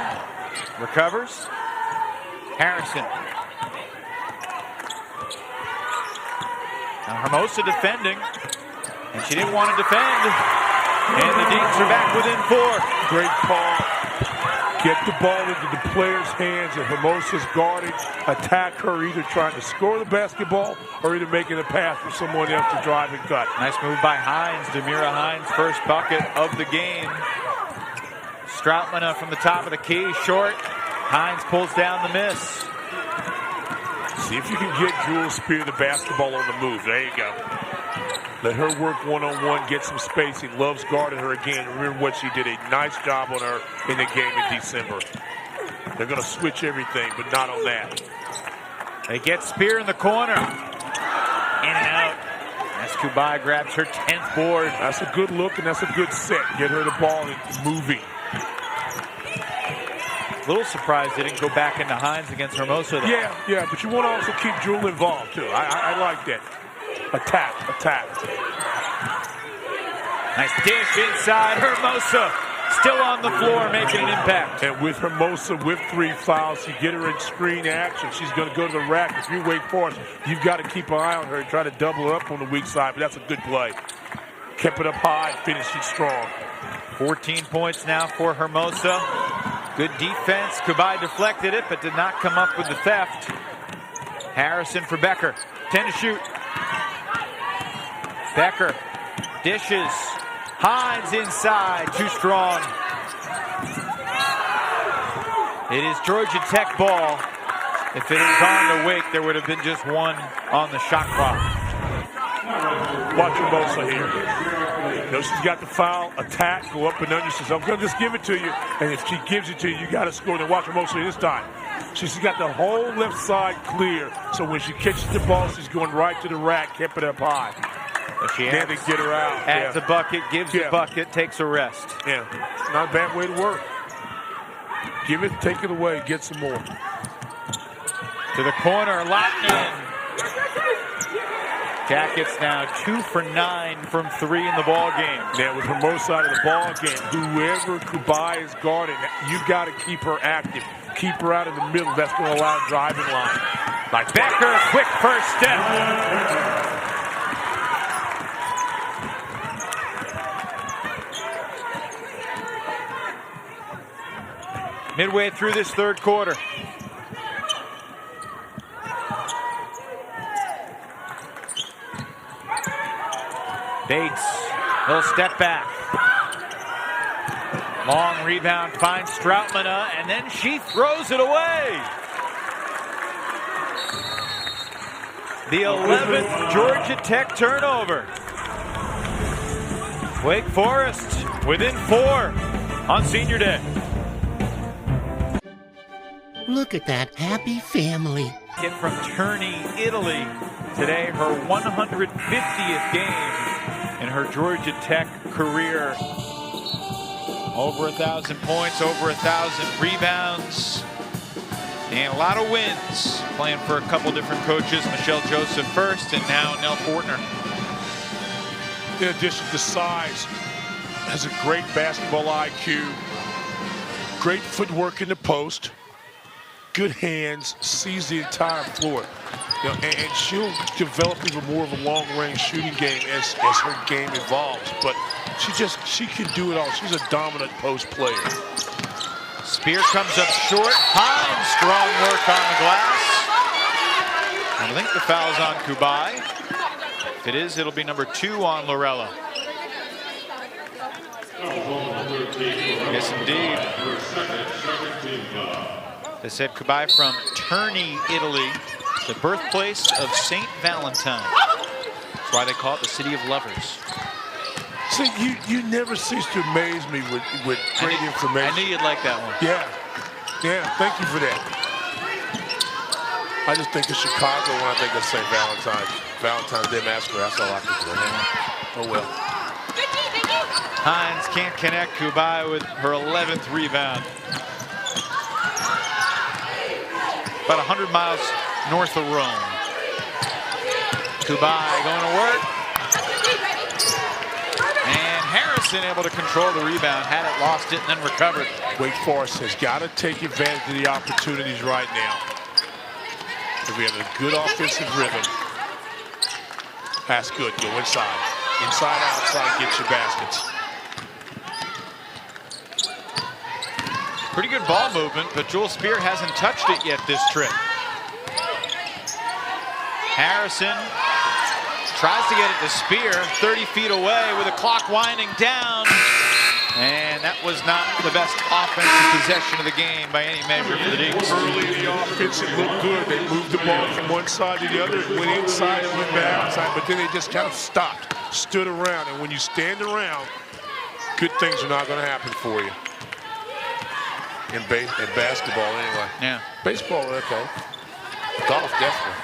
Recovers. Harrison. Now Hermosa defending. And she didn't want to defend. And the Deacons are back within 4. Great call. Get the ball into the player's hands. If Hermosa's guarding, attack her, either trying to score the basketball or either making a pass for someone else to drive and cut. Nice move by Hines. Demira Hines, first bucket of the game. Stroutman from the top of the key, short. Hines pulls down the miss. See if you can get Jules Spear the basketball on the move. There you go. Let her work one-on-one, get some spacing. Loves guarding her again. Remember what she did. A nice job on her in the game in December. They're going to switch everything, but not on that. They get Spear in the corner. In and out. As Cubaj grabs her 10th board. That's a good look, and that's a good set. Get her the ball and moving. A little surprised they didn't go back into Hines against Hermosa, though. Yeah, but you want to also keep Jewel involved, too. I like that. Attack. Nice dish inside. Hermosa still on the floor, making an impact. And with Hermosa, with 3 fouls, you get her in screen action. She's going to go to the rack. If you're Wake Forest, you've got to keep an eye on her and try to double her up on the weak side, but that's a good play. Kept it up high, finishing strong. 14 points now for Hermosa. Good defense. Cubaj deflected it, but did not come up with the theft. Harrison for Becker. 10 to shoot. Becker dishes. Hines inside. Too strong. It is Georgia Tech ball. If it had gone to Wake, there would have been just 1 on the shot clock. Watch Hermosa here. You know, she's got the foul, attack, go up and under. She says, I'm going to just give it to you. And if she gives it to you, you got to score. Then watch Hermosa this time. She's got the whole left side clear. So when she catches the ball, she's going right to the rack, kept it up high. She then they get her out. Adds a bucket, gives the bucket, takes a rest. Yeah, it's not a bad way to work. Give it, take it away, get some more. To the corner, Lahtinen. Jackets now 2 for 9 from 3 in the ball game. Now with Hermosa out of the ball game, whoever Cubaj is guarding, you got to keep her active. Keep her out of the middle. That's going to allow driving line. Like Becker, quick first step. Midway through this third quarter. Bates, he'll step back. Long rebound finds Stroutmana, and then she throws it away. The 11th Georgia Tech turnover. Wake Forest within 4 on Senior Day. Look at that happy family. Kid from Terni, Italy. Today, her 150th game in her Georgia Tech career. Over 1,000 points, over 1,000 rebounds, and a lot of wins. Playing for a couple different coaches, Michelle Joseph first, and now Nell Fortner. In addition to size, has a great basketball IQ, great footwork in the post, good hands, sees the entire floor. You know, and she'll develop even more of a long-range shooting game as her game evolves. But she can do it all. She's a dominant post player. Spear comes up short. Hines, strong work on the glass. I think the foul's on Cubaj. If it is, it'll be number 2 on Lorela. Yes, indeed. They said Cubaj from Terni, Italy, the birthplace of Saint Valentine. That's why they call it the city of lovers. See, you never cease to amaze me with great information. I knew you'd like that one. Yeah, thank you for that. I just think of Chicago when I think of St. Valentine's Day Massacre. That's all I think of. Oh well. Hines can't connect. Cubaj with her 11th rebound. About 100 miles north of Rome. Cubaj going to work. And Harrison able to control the rebound. Had it, lost it, and then recovered. Wake Forest has got to take advantage of the opportunities right now. If we have a good offensive rhythm, that's good. Go inside. Inside, outside, get your baskets. Pretty good ball movement, but Jewel Spear hasn't touched it yet this trip. Harrison tries to get it to Spear, 30 feet away with the clock winding down. And that was not the best offensive possession of the game by any measure for the Deacons. Early in the offense, it looked good. They moved the ball from one side to the other, went inside and went back outside, but then they just kind of stopped, stood around. And when you stand around, good things are not going to happen for you. In basketball, anyway. Yeah. Baseball, okay. Golf, definitely.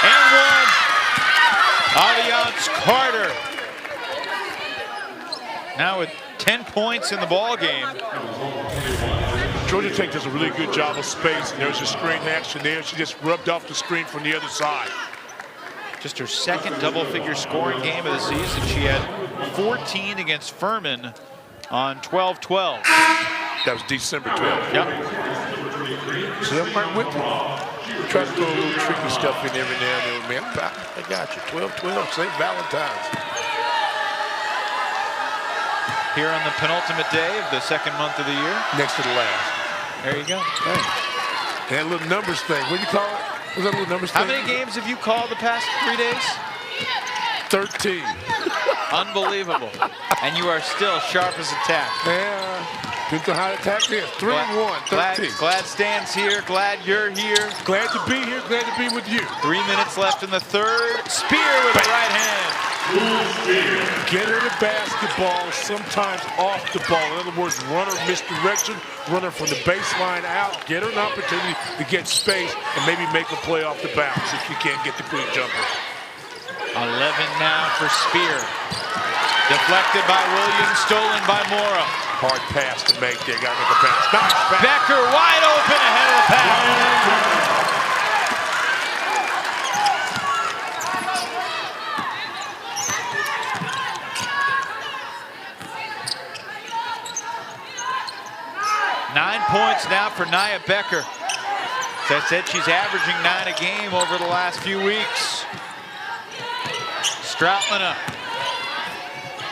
And one. Alliance Carter. Now with 10 points in the ball game. Georgia Tech does a really good job of space. And there's a screen action there. She just rubbed off the screen from the other side. Just her second double-figure scoring game of the season. She had 14 against Furman on 12-12. That was December 12th. Yep. So that might whip you. Try to throw a little tricky stuff in every now and then, man. I got you. 12-12, St. Valentine's. Here on the penultimate day of the second month of the year. Next to the last. There you go. Hey. And a little numbers thing. What do you call it? Was that a little numbers How thing? many games have you called the past 3 days? 13. Unbelievable. And you are still sharp as a tack. Yeah. Good to high attack is. 3-1, 13. Glad Stan's here. Glad you're here. Glad to be here. Glad to be with you. 3 minutes left in the third. Spear with the right hand. Get her the basketball, sometimes off the ball. In other words, runner misdirection, runner from the baseline out. Get her an opportunity to get space and maybe make a play off the bounce if you can't get the quick jumper. 11 now for Spear. Deflected by Williams, stolen by Morra. Hard pass to make there, got to make a bounce. Nice pass. Becker wide open ahead of the pass. 9 points now for Nia Becker. As I said, she's averaging 9 a game over the last few weeks. Stroutmana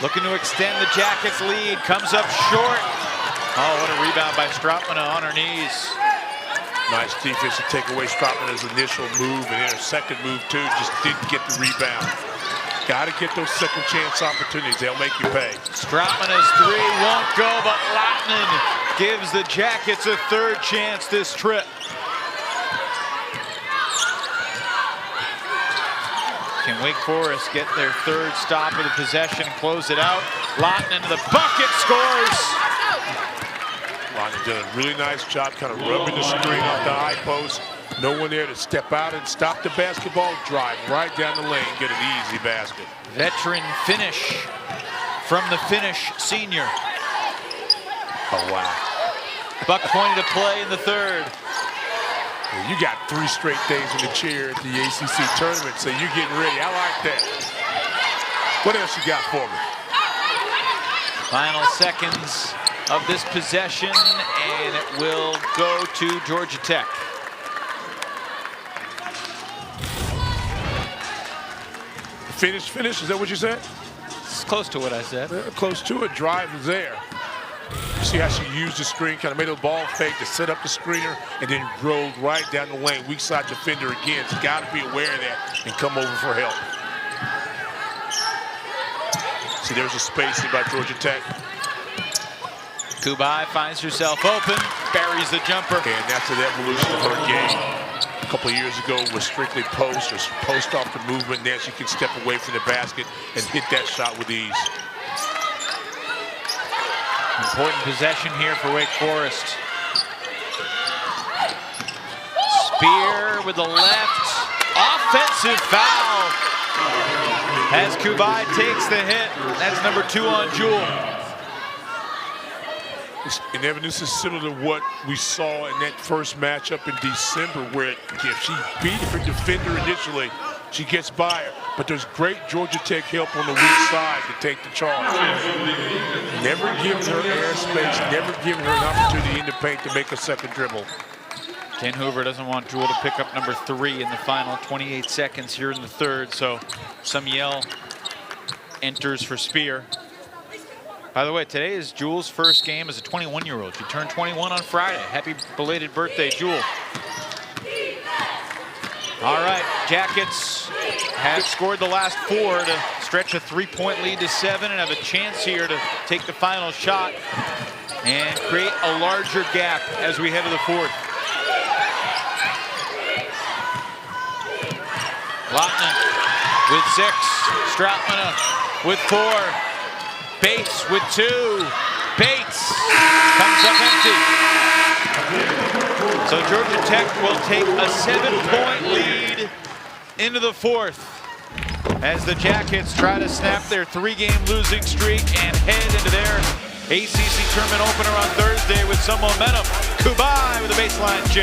looking to extend the Jackets' lead. Comes up short. Oh, what a rebound by Stroutmana on her knees. Nice defense to take away Stroutmana's initial move, and then her second move too, just didn't get the rebound. Got to get those second chance opportunities. They'll make you pay. Stroutman three won't go, but Lahtinen gives the Jackets a third chance this trip. Can Wake Forest get their third stop of the possession and close it out? Lahtinen to the bucket, scores! Lahtinen did a really nice job kind of rubbing the screen off the high post. No one there to step out and stop the basketball. Drive right down the lane, get an easy basket. Veteran finish from the Finnish senior. Oh, wow. Buck pointed to play in the third. Well, you got 3 straight days in the chair at the ACC tournament, so you're getting ready. I like that. What else you got for me? Final seconds of this possession, and it will go to Georgia Tech. Finish, is that what you said? It's close to what I said. Close to it, drive is there. You see how she used the screen, kind of made a ball fake to set up the screener, and then drove right down the lane. Weak side defender again. She's got to be aware of that and come over for help. See, there's a spacing by Georgia Tech. Cubaj finds herself open, buries the jumper. And that's an evolution of her game. A couple of years ago was strictly post or post off the movement. Now she can step away from the basket and hit that shot with ease. Important possession here for Wake Forest. Spear with the left. Offensive foul. As Cubaj takes the hit. That's number 2 on Jewel. And Evan, this is similar to what we saw in that first matchup in December, where if she beat her defender initially, she gets by her. But there's great Georgia Tech help on the weak side to take the charge. Never giving her airspace, never giving her an opportunity in the paint to make a second dribble. Ken Hoover doesn't want Jewel to pick up number 3 in the final 28 seconds here in the third, so Samuel enters for Spear. By the way, today is Jewel's first game as a 21-year-old. She turned 21 on Friday. Happy belated birthday, Jewel. All right, Jackets have scored the last 4 to stretch a 3-point lead to 7 and have a chance here to take the final shot and create a larger gap as we head to the 4th. Lahtinen with 6, Stroutman with 4. Bates with 2. Bates comes up empty. So Georgia Tech will take a 7-point lead into the 4th as the Jackets try to snap their 3-game losing streak and head into their ACC tournament opener on Thursday with some momentum. Cubaj with a baseline J.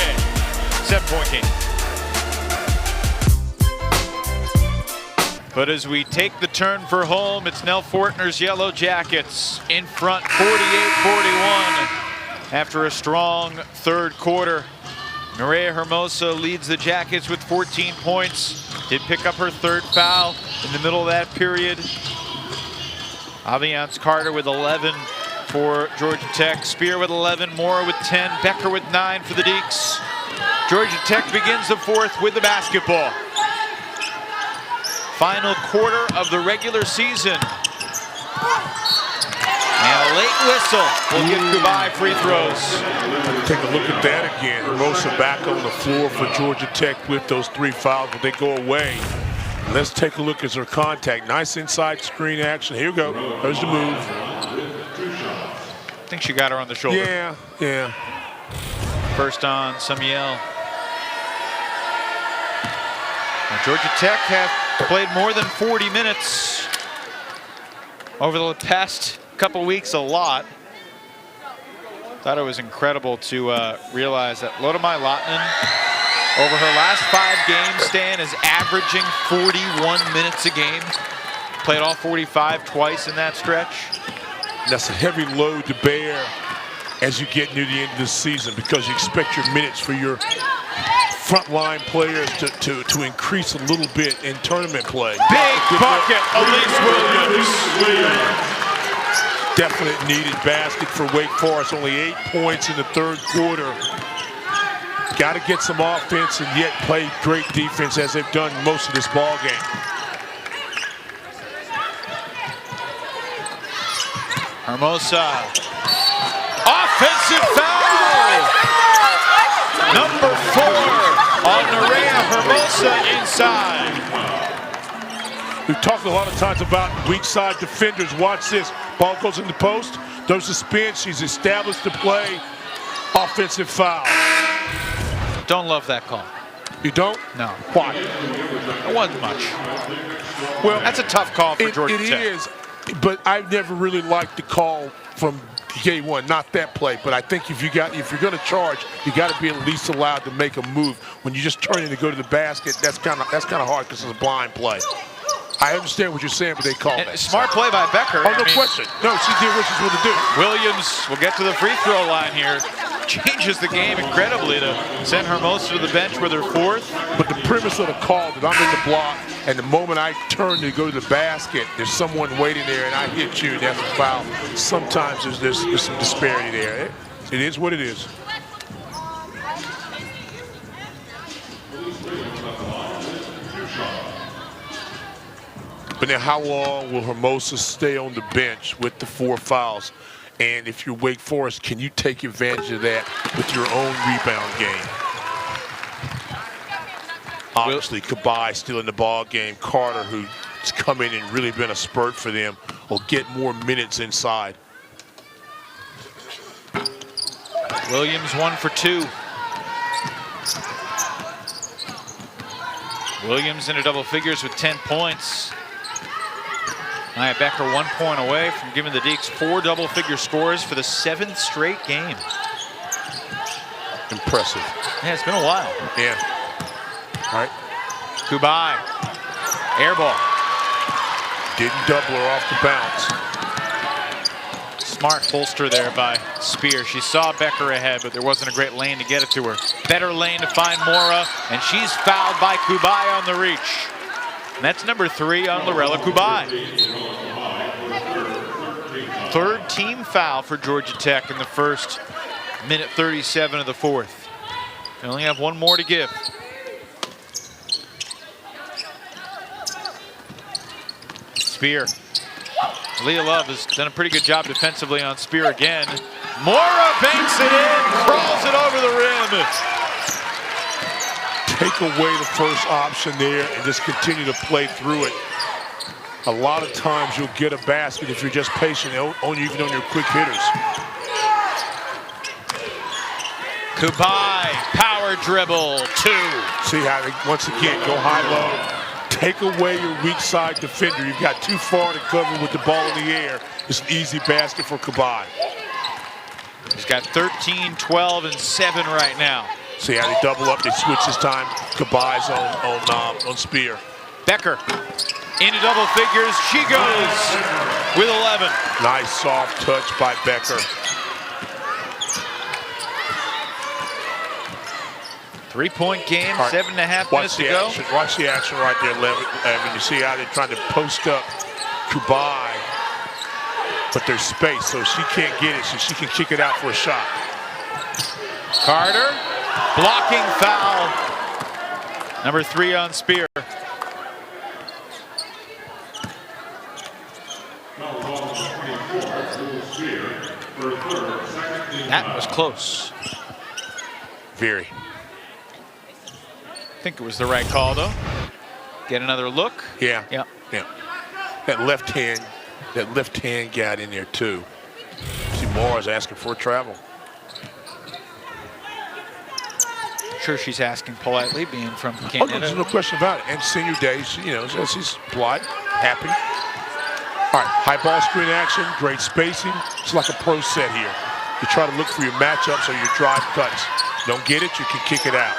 7-point game. But as we take the turn for home, it's Nell Fortner's Yellow Jackets in front 48-41 after a strong third quarter. Nerea Hermosa leads the Jackets with 14 points. Did pick up her 3rd foul in the middle of that period. Aviance Carter with 11 for Georgia Tech. Spear with 11, Morra with 10, Becker with 9 for the Deacs. Georgia Tech begins the 4th with the basketball. Final quarter of the regular season. And a late whistle will give Cubaj free throws. Take a look at that again. Hermosa back on the floor for Georgia Tech with those 3 fouls, but they go away. Let's take a look at her contact. Nice inside screen action. Here we go. There's the move. I think she got her on the shoulder. Yeah. First on Samuel. Now Georgia Tech have played more than 40 minutes over the past couple weeks, a lot. Thought it was incredible to realize that Lotta-Maj Lahtinen, over her last 5 games, Stan, is averaging 41 minutes a game. Played all 45 twice in that stretch. That's a heavy load to bear as you get near the end of the season, because you expect your minutes for your frontline players to increase a little bit in tournament play. Big bucket, Elise Williams. Definite needed basket for Wake Forest. Only 8 points in the 3rd quarter. Got to get some offense and yet play great defense as they've done most of this ball game. Hermosa. Offensive foul! Number 4 on Nerea Hermosa inside. We've talked a lot of times about weak side defenders. Watch this. Ball goes in the post. There's a spin. She's established the play. Offensive foul. Don't love that call. You don't? No. Why? It wasn't much. Well, that's a tough call for Georgia Tech. It is, but I've never really liked the call from day one. Not that play, but I think if you're going to charge, you got to be at least allowed to make a move. When you just turn in to go to the basket, that's kind of hard because it's a blind play. I understand what you're saying, but they called that. Smart play by Becker. Oh, no question. No, she did what she's going to do. Williams will get to the free throw line here. Changes the game incredibly to send Hermosa to the bench with her 4th. But the premise of the call that I'm in the block, and the moment I turn to go to the basket, there's someone waiting there, and I hit you, and that's a foul. Sometimes there's some disparity there. It is what it is. But now how long will Hermosa stay on the bench with the 4 fouls? And if you're Wake Forest, can you take advantage of that with your own rebound game? Obviously, Cubaj still in the ball game. Carter, who's come in and really been a spurt for them, will get more minutes inside. Williams 1 for 2. Williams into double figures with 10 points. Nia Becker 1 point away from giving the Deacs 4 double-figure scores for the 7th straight game. Impressive. Yeah, it's been a while. Yeah. All right. Cubaj. Air ball. Didn't double her off the bounce. Smart holster there by Spear. She saw Becker ahead, but there wasn't a great lane to get it to her. Better lane to find Morra, and she's fouled by Cubaj on the reach. And that's number 3 on Lorela Cubaj. 3rd team foul for Georgia Tech in the first minute 37 of the 4th. They only have 1 more to give. Spear. Leah Love has done a pretty good job defensively on Spear again. Morra banks it in, crawls it over the rim. Take away the first option there and just continue to play through it. A lot of times you'll get a basket if you're just patient, even on your quick hitters. Cubaj, power dribble, 2. See how they, once again, go high-low. Take away your weak side defender. You've got too far to cover with the ball in the air. It's an easy basket for Cubaj. He's got 13, 12, and 7 right now. See how they double up, they switch this time. Cubaj's on Spear. Becker into double figures, she goes with 11. Nice soft touch by Becker. 3-point game, Right. 7.5 minutes to go. Watch the action right there, Evan. You see how they're trying to post up Cubaj, but there's space, so she can't get it, so she can kick it out for a shot. Carter, blocking foul. Number 3 on Spear. That was close. Very. I think it was the right call, though. Get another look. Yeah. Yeah. Yeah. That left hand got in there too. See, Morra's asking for a travel. Sure, she's asking politely, being from Oh, Canada. there's no question about it. And senior day, she's polite, happy. All right, high ball screen action, great spacing. It's like a pro set here. You try to look for your matchups or your drive cuts. Don't get it, you can kick it out.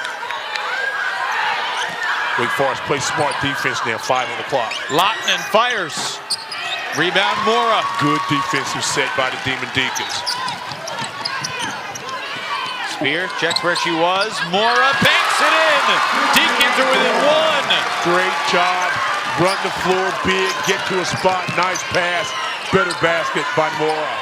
Wake Forest plays smart defense now, 5 on the clock. Lahtinen fires. Rebound Morra. Good defensive set by the Demon Deacons. Spear checks where she was. Morra banks it in. Deacons are within 1. Great job. Run the floor big, get to a spot. Nice pass. Better basket by Morra.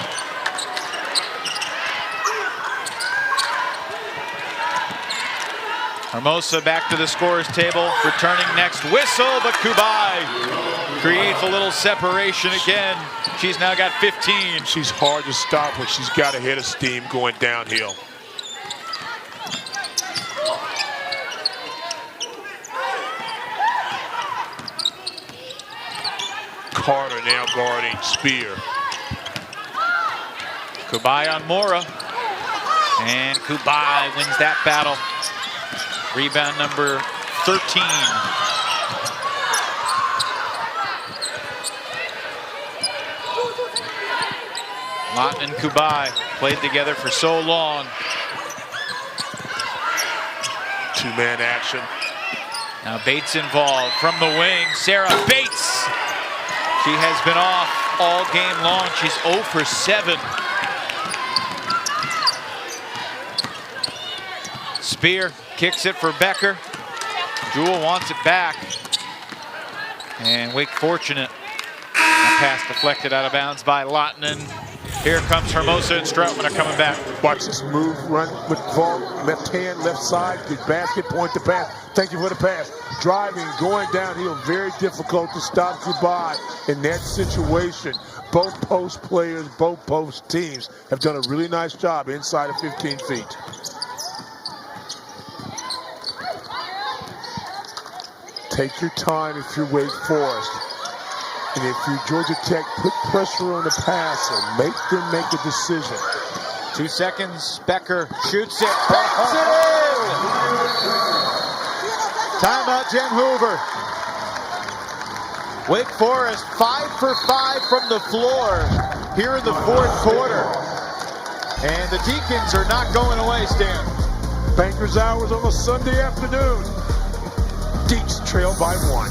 Hermosa back to the scorer's table. Returning next. Whistle, but Cubaj creates a little separation again. She's now got 15. She's hard to stop, but she's got a head of steam going downhill. Carter now guarding Spear. Cubaj on Morra. And Cubaj wins that battle. Rebound number 13. Lahtinen and Cubaj played together for so long. Two-man action. Now Bates involved from the wing. Sarah Bates. She has been off all game long. She's 0 for 7. Spear kicks it for Becker. Jewell wants it back. And Wake fortunate. A pass deflected out of bounds by Lahtinen. Here comes Hermosa and Stroutman are coming back. Watch this move, run with ball, left hand, left side, good basket, point to pass. Thank you for the pass. Driving, going downhill, very difficult to stop Cubaj in that situation. Both post players, both post teams have done a really nice job inside of 15 feet. Take your time if you're Wake Forest. And if you're Georgia Tech, put pressure on the passer. Make them make a decision. 2 seconds. Becker shoots it. Puts it in! Timeout, Jen Hoover. Wake Forest 5 for 5 from the floor here in the 4th quarter. And the Deacons are not going away, Stan. Banker's hours on a Sunday afternoon. Deeks trail by 1.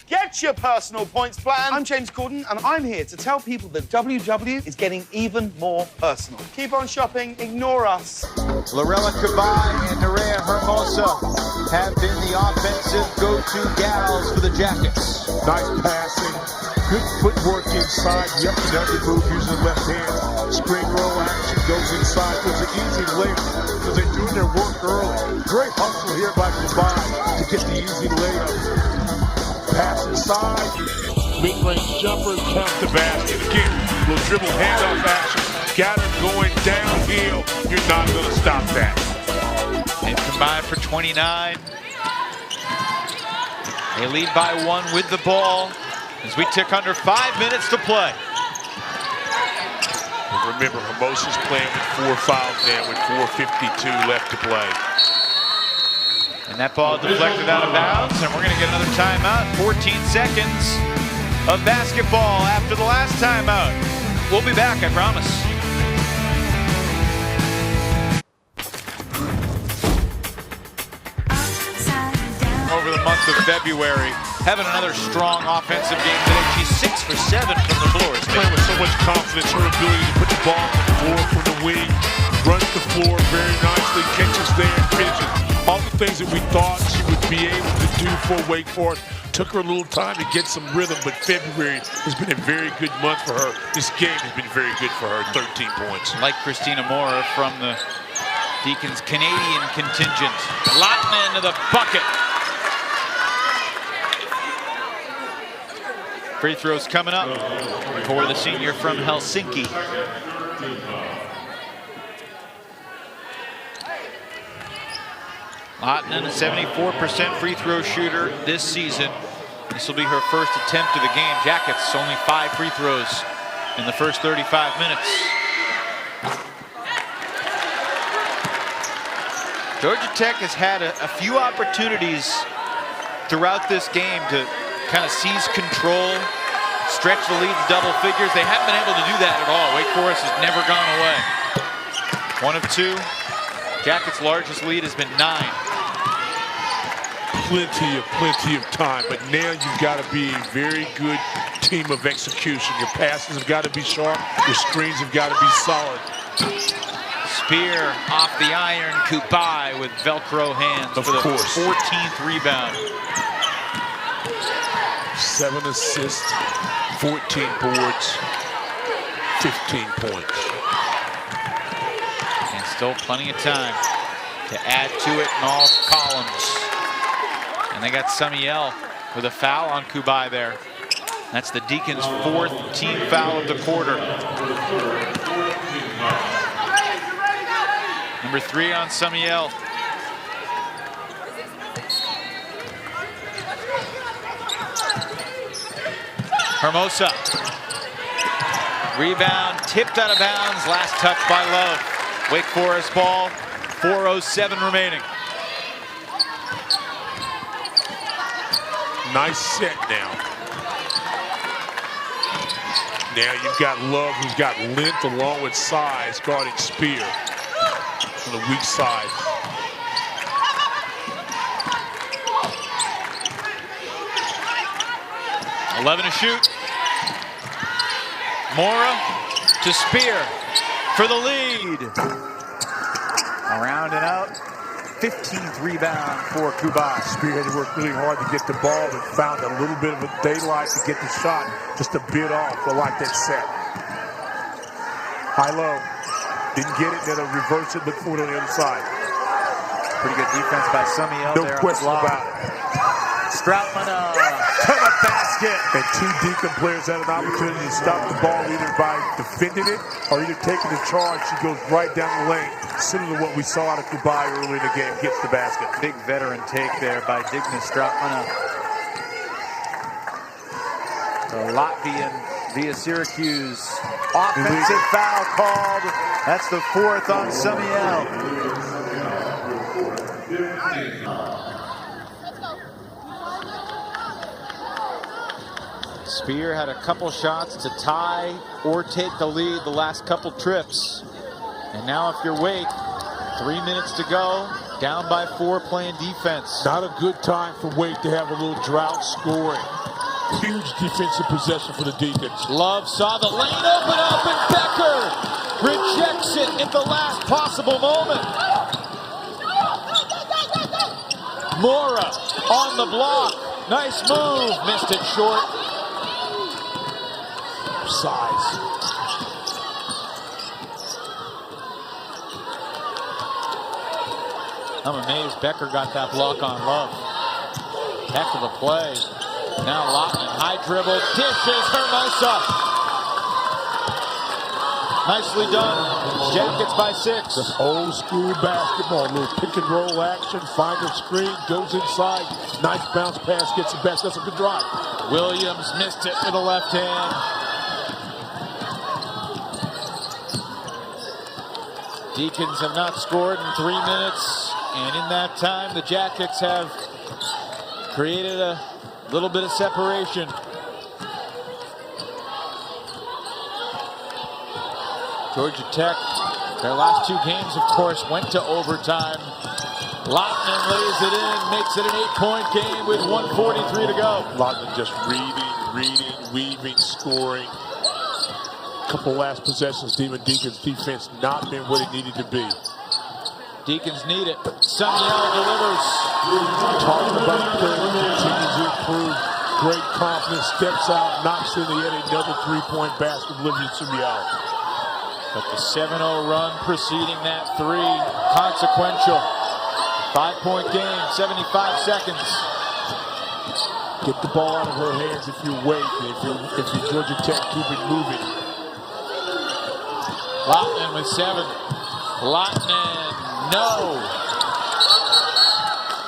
Get your personal points plan. I'm James Corden, and I'm here to tell people that WW is getting even more personal. Keep on shopping, ignore us. Lorela Cubaj and Nerea Hermosa have been the offensive go-to gals for the Jackets. Nice passing, good footwork inside. Yep, another move using the left hand. Spring roll action goes inside. There's an easy layup because they're doing their work early. Great hustle here by Cubaj to get the easy layup. Pass inside, mid-range jumper, count the basket. Again, little dribble handoff action. Got her going downhill. You're not going to stop that. And combined for 29. They lead by 1 with the ball as we tick under 5 minutes to play. And remember, Hermosa's playing with 4 fouls now with 4:52 left to play. And that ball deflected out of bounds, and we're going to get another timeout. 14 seconds of basketball after the last timeout. We'll be back, I promise. Over the month of February, having another strong offensive game today. She's 6 for 7 from the floor. Playing with so much confidence, her ability to put the ball on the floor from the wing, runs the floor very nicely, catches there, finishes. All the things that we thought she would be able to do for Wake Forest. Took her a little time to get some rhythm, but February has been a very good month for her. This game has been very good for her, 13 points. Like Christina Morra from the Deacons Canadian contingent. Lahtinen to the bucket. Free throws coming up for the senior from Helsinki. Lahtinen, a 74% free throw shooter this season. This will be her first attempt of the game. Jackets only 5 free throws in the first 35 minutes. Georgia Tech has had a few opportunities throughout this game to kind of seize control, stretch the lead to double figures. They haven't been able to do that at all. Wake Forest has never gone away. 1 of 2. Jackets' largest lead has been 9. Plenty of time, but now you've got to be a very good team of execution. Your passes have got to be sharp. Your screens have got to be solid. Spear off the iron. Cubaj with Velcro hands for the 14th rebound. 7 assists, 14 boards, 15 points. And still plenty of time to add to it in all columns. And they got Samiel with a foul on Cubaj there. That's the Deacons' 4th team foul of the quarter. Number 3 on Samiel. Hermosa. Rebound, tipped out of bounds, last touch by Love. Wake Forest ball, 4:07 remaining. Nice set now. Now you've got Love, who's got length along with size, guarding Spear on the weak side. .11 to shoot. Morra to Spear for the lead. Around and out. 15th rebound for Cubaj. Spear had to work really hard to get the ball, but found a little bit of a daylight to get the shot just a bit off. I like that set. High-low. Didn't get it, then a reverse it, look for it on the other side. Pretty good defense by Samiel there. No question about it. Stroutman to the basket. And 2 Deacon players had an opportunity to stop the ball either by defending it or either taking the charge. She goes right down the lane, similar to what we saw out of Cubaj early in the game. Gets the basket. Big veteran take there by Digna Stroutman. The Latvian via Syracuse. Offensive foul called. That's the 4th on Samiel. Spear had a couple shots to tie or take the lead the last couple trips. And now if you're Wake, 3 minutes to go, down by 4 playing defense. Not a good time for Wake to have a little drought scoring. Huge defensive possession for the Deacons. Love saw the lane open up and Becker rejects it at the last possible moment. Morra on the block. Nice move, missed it short. Size. I'm amazed Becker got that block on Love. Heck of a play. Now Lahtinen, high dribble, dishes Hermosa. Nicely done. Jackets by 6. Just old school basketball. A little pick and roll action. Find the screen, goes inside. Nice bounce pass, gets the best. That's a good drive. Williams missed it with the left hand. Deacons have not scored in 3 minutes, and in that time, the Jackets have created a little bit of separation. Georgia Tech, their last 2 games, of course, went to overtime. Lahtinen lays it in, makes it an 8-point game with 1:43 to go. Lahtinen just reading, weaving, scoring. Couple last possessions, Demon Deacons defense not been what it needed to be. Deacons need it. Samiel delivers. Talking about the player who continues to improve. Great confidence, steps out, knocks in the head, another 3-point basket, delivers to Samiel. But the 7-0 run preceding that 3, consequential. 5-point game, 75 seconds. Get the ball out of her hands if you wait. If you Georgia Tech, keep it moving. Lahtinen with 7. Lahtinen, no.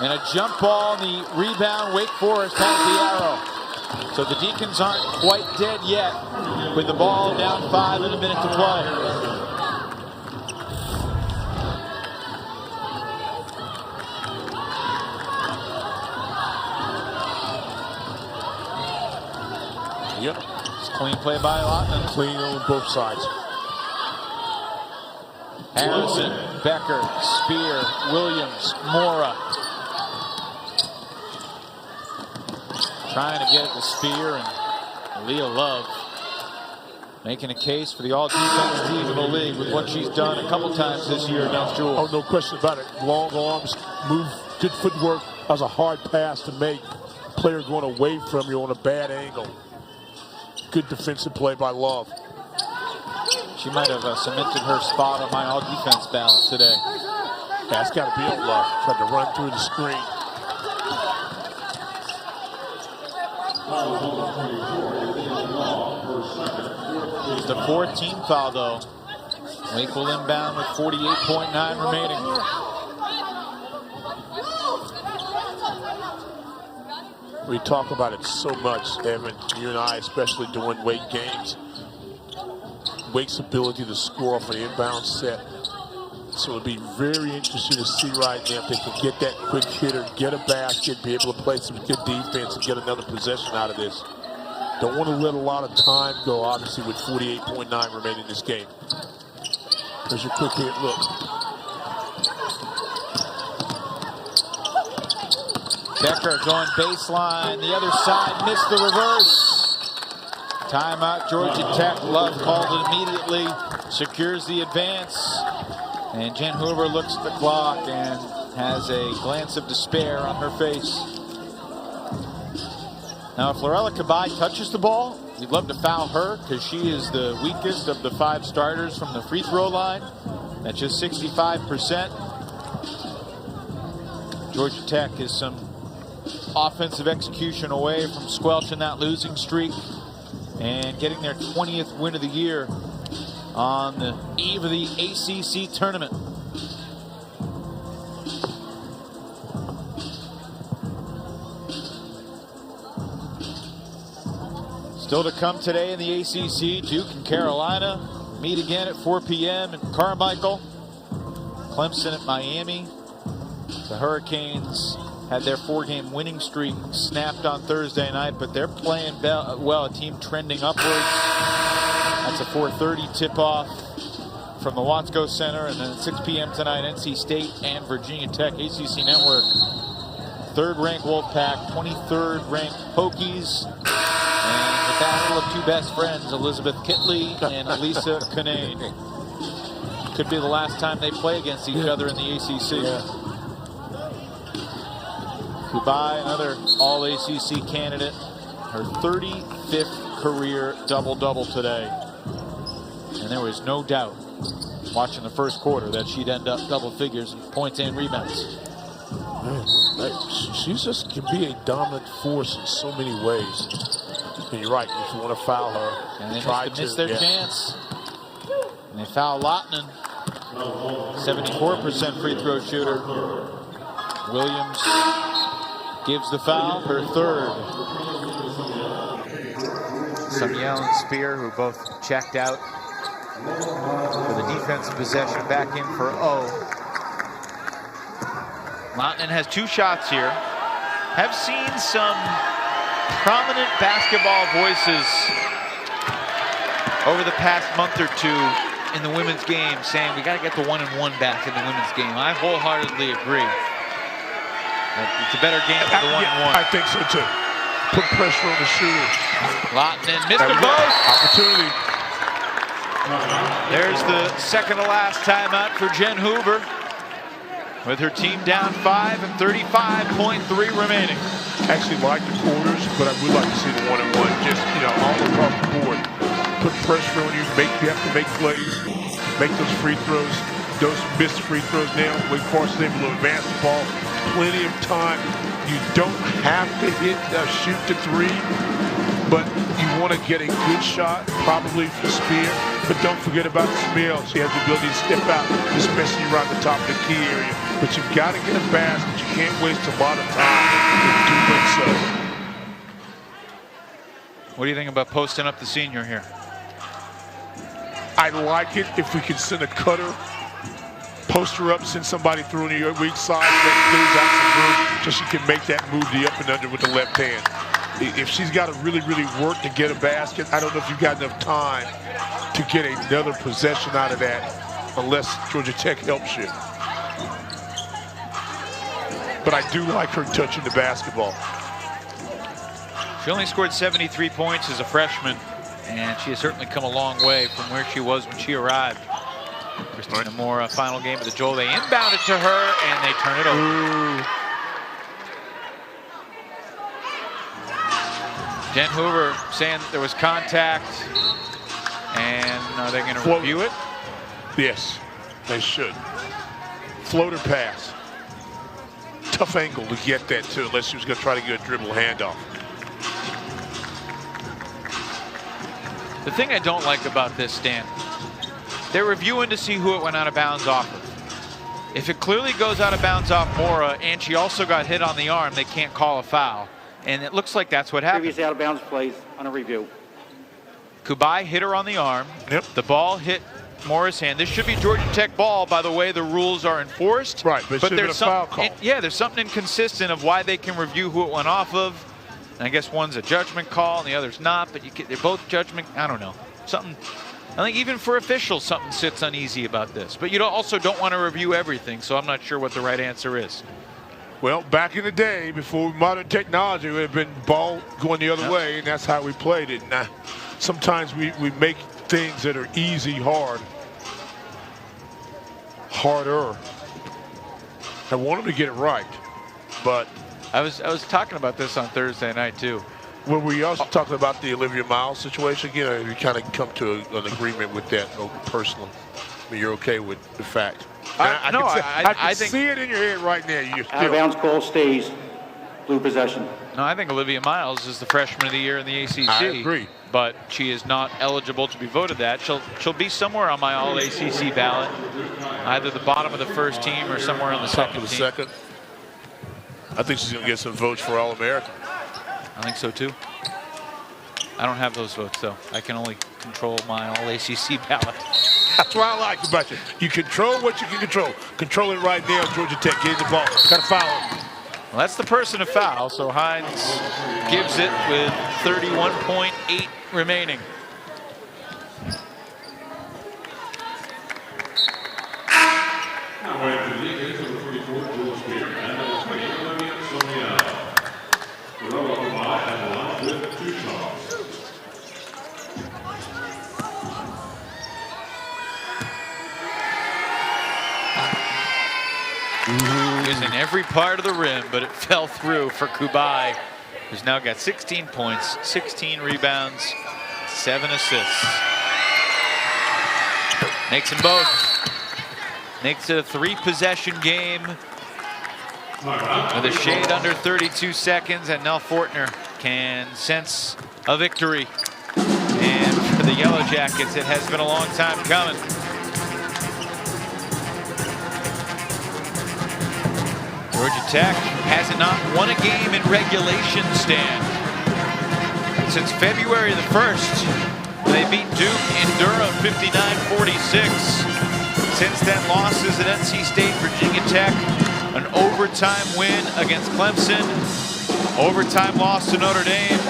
And a jump ball, and the rebound, Wake Forest has the arrow. So the Deacons aren't quite dead yet with the ball down 5 and a minute to play. Yep. It's clean play by Lahtinen. Clean on both sides. Harrison, Becker, Spear, Williams, Morra. Trying to get it to Spear and Leah Love. Making a case for the all-defense team of the league with what she's done a couple times this year against Jewel. Oh, no question about it. Long arms, move, good footwork. That was a hard pass to make. Player going away from you on a bad angle. Good defensive play by Love. She might have cemented her spot on my all-defense ballot today. That's got to be on Love. Tried to run through the screen. a 4th team foul, though. Wake will inbound with 48.9 remaining. We talk about it so much, Evan, you and I, especially doing Wake games. Wake's ability to score off an inbound set. So it'll be very interesting to see right now if they can get that quick hitter, get a basket, be able to play some good defense and get another possession out of this. Don't want to let a lot of time go, obviously, with 48.9 remaining in this game. There's your quick hit, look. Becker going baseline, the other side, missed the reverse. Timeout, Georgia Tech. Love called it immediately, secures the advance. And Jen Hoover looks at the clock and has a glance of despair on her face. Now, if Lorela Cubaj touches the ball, you'd love to foul her because she is the weakest of the 5 starters from the free throw line. That's just 65%. Georgia Tech is some offensive execution away from squelching that losing streak and getting their 20th win of the year on the eve of the ACC tournament. Still to come today in the ACC, Duke and Carolina meet again at 4 p.m. in Carmichael. Clemson at Miami. The Hurricanes had their 4-game winning streak snapped on Thursday night, but they're playing well, a team trending upwards. That's a 4:30 tip-off from the Watsco Center, and then at 6 p.m. tonight, NC State and Virginia Tech, ACC Network. 3rd-ranked Wolfpack, 23rd-ranked Hokies, and the battle of 2 best friends, Elizabeth Kitley and Lisa Kinane. Could be the last time they play against each other in the ACC. Cubaj, another All-ACC candidate, her 35th career double-double today. And there was no doubt, watching the first quarter, that she'd end up double figures in points and rebounds. Man, she just can be a dominant force in so many ways. And you're right, if you want to foul her, and they missed their chance. And they foul Lahtinen, 74% free throw shooter. Williams gives the foul, her 3rd. Samuel and Spear, who both checked out for the defensive possession, back in for O. Lahtinen has 2 shots here. Have seen some prominent basketball voices over the past month or 2 in the women's game saying we got to get the 1-and-1 back in the women's game. I wholeheartedly agree. It's a better game for the 1-and-1. I think so too. Put pressure on the shooter. Lahtinen missed them both. Opportunity. There's the second to last timeout for Jen Hoover, with her team down 5 and 35.3 remaining. Actually like the quarters, but I would like to see the 1-and-1 just, all across the board. Put pressure on you. You have to make plays, make those free throws, those missed free throws. Now, Wake Forest is able to advance the ball. Plenty of time. You don't have to shoot to 3, but you want to get a good shot, probably for Spear. But don't forget about Smell. She has the ability to step out, especially around the top of the key area. But you've got to get a basket. You can't waste a lot of time in doing so. What do you think about posting up the senior here? I like it if we can send a cutter, post her up, send somebody through on the weak side, that clears out some room so she can make that move the up and under with the left hand. If she's got to really work to get a basket, I don't know if you've got enough time to get another possession out of that unless Georgia Tech helps you. But I do like her touching the basketball. She only scored 73 points as a freshman, and she has certainly come a long way from where she was when she arrived. Christina Morra, final game of the Joel. They inbound it to her, and they turn it over. Ooh. Jen Hoover saying that there was contact, and are they going to review it? Yes, they should. Floater pass. Tough angle to get that, too, unless she was going to try to get a dribble handoff. The thing I don't like about this, Stan, they're reviewing to see who it went out of bounds off of. If it clearly goes out of bounds off Morra, and she also got hit on the arm, they can't call a foul. And it looks like that's what happened. Previous out of bounds plays on a review. Cubaj hit her on the arm. Yep. The ball hit Morra's hand. This should be Georgia Tech ball, by the way the rules are enforced. Right, but there's a foul call. Yeah, there's something inconsistent of why they can review who it went off of. And I guess one's a judgment call and the other's not, but they're both judgment. I don't know. Something. I think even for officials, something sits uneasy about this. But you also don't want to review everything, so I'm not sure what the right answer is. Well, back in the day, before modern technology, it would have been ball going the other way, and that's how we played it. Now, sometimes we make things that are easy harder. I want them to get it right, but I was talking about this on Thursday night too. Were we also talking about the Olivia Miles situation again? We kind of come to an agreement with that personally. I mean, you're okay with the fact. I think see it in your head right now. You're Out of bounds call stays. Blue possession. No, I think Olivia Miles is the freshman of the year in the ACC. I agree. But she is not eligible to be voted that. She'll be somewhere on my all ACC ballot, either the bottom of the first team or somewhere on the top second of the team. second. I think she's going to get some votes for All-American. I think so too. I don't have those votes though. I can only control my all ACC ballot. That's what I like about you. You control what you can control. Control it right now, Georgia Tech. Getting the ball. Got to foul him. Well, that's the person to foul, so Hines gives it with 31.8 remaining. It was in every part of the rim, but it fell through for Cubaj, who's now got 16 points, 16 rebounds, 7 assists. Makes them both. Makes it a 3-possession game with a shade under 32 seconds, and Nell Fortner can sense a victory. And for the Yellow Jackets, it has been a long time coming. Georgia Tech has not won a game in regulation, Stan, since February the 1st. They beat Duke in Durham 59-46. Since then, losses at NC State, Virginia Tech, an overtime win against Clemson, overtime loss to Notre Dame,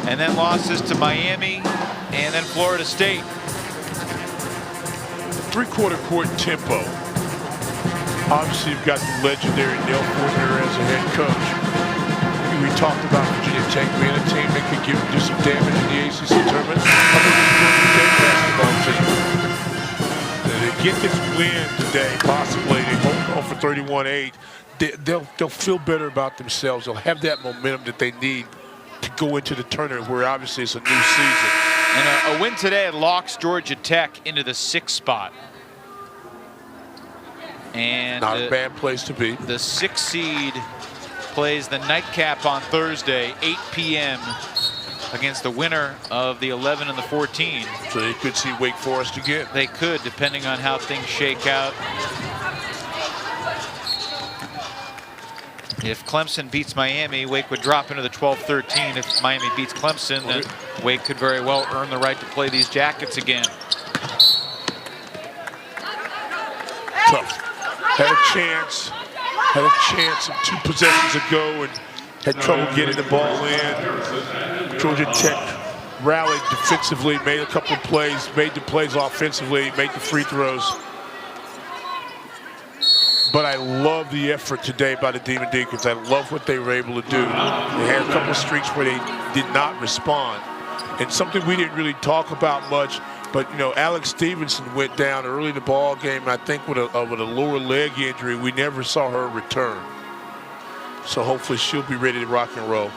and then losses to Miami and then Florida State. Three-quarter court tempo. Obviously, you've got the legendary Nell Fortner as a head coach. We talked about Virginia Tech being a team that could do some damage in the ACC tournament. I think it's a Georgia Tech basketball team. They get this win today, possibly. They hold on for 31-8. They'll feel better about themselves. They'll have that momentum that they need to go into the tournament, where obviously it's a new season. And a win today locks Georgia Tech into the 6th spot. And not a bad place to be. The 6th seed plays the nightcap on Thursday, 8 p.m. against the winner of the 11 and the 14. So they could see Wake Forest again. They could, depending on how things shake out. If Clemson beats Miami, Wake would drop into the 12-13. If Miami beats Clemson, then Wake could very well earn the right to play these Jackets again. Tough. Had a chance 2 possessions ago and had trouble getting the ball in. Georgia Tech rallied defensively, made a couple of plays, made the plays offensively, made the free throws. But I love the effort today by the Demon Deacons. I love what they were able to do. They had a couple of streaks where they did not respond. And something we didn't really talk about much, but, you know, Alex Stevenson went down early in the ball game, I think with a lower leg injury. We never saw her return. So hopefully she'll be ready to rock and roll.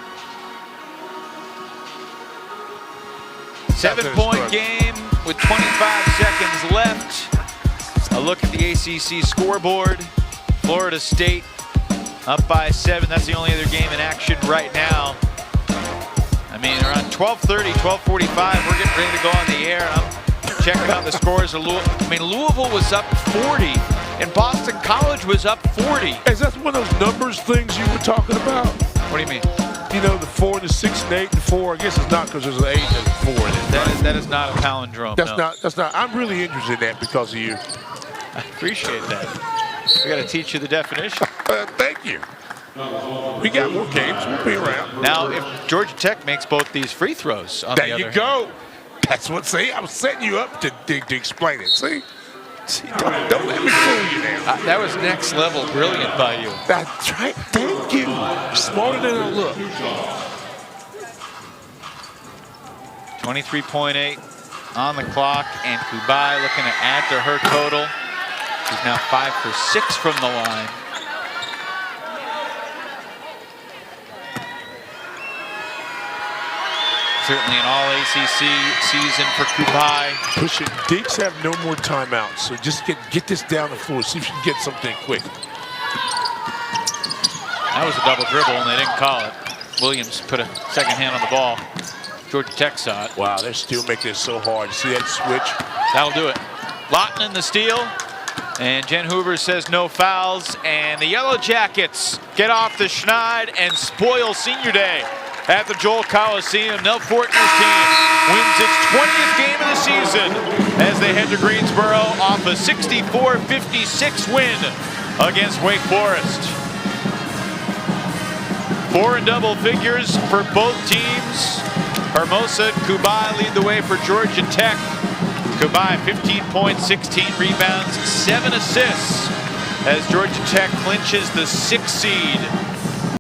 7-point game with 25 seconds left. A look at the ACC scoreboard. Florida State up by 7. That's the only other game in action right now. I mean, around 12:30, 12:45, we're getting ready to go on the air. And I'm checking out the scores. Louisville was up 40, and Boston College was up 40. Is that one of those numbers things you were talking about? What do you mean? You know, the 4 and the 6 and 8 and 4. I guess it's not because there's an 8 and a 4 in it. That is not a palindrome. That's not. I'm really interested in that because of you. I appreciate that. We got to teach you the definition. Thank you. We got more games. We'll be around. Now, if Georgia Tech makes both these free throws, on the other hand. There you go. That's what. See, I was setting you up to explain it. See, don't let me fool you now. That was next level brilliant by you. That's right. Thank you. Smarter than I look. 23.8 on the clock, and Cubaj looking to add to her total. She's now 5 for 6 from the line. Certainly an all-ACC season for Cubaj. Push it. Deeks have no more timeouts, so just get this down the floor. See if you can get something quick. That was a double dribble, and they didn't call it. Williams put a second hand on the ball. Georgia Tech saw it. Wow, they're still making it so hard. See that switch? That'll do it. Lahtinen the steal, and Jen Hoover says no fouls, and the Yellow Jackets get off the schneid and spoil senior day at the Joel Coliseum. Nell Fortner's team wins its 20th game of the season as they head to Greensboro off a 64-56 win against Wake Forest. 4 in double figures for both teams. Hermosa and Cubaj lead the way for Georgia Tech. Cubaj 15 points, 16 rebounds, 7 assists as Georgia Tech clinches the 6th seed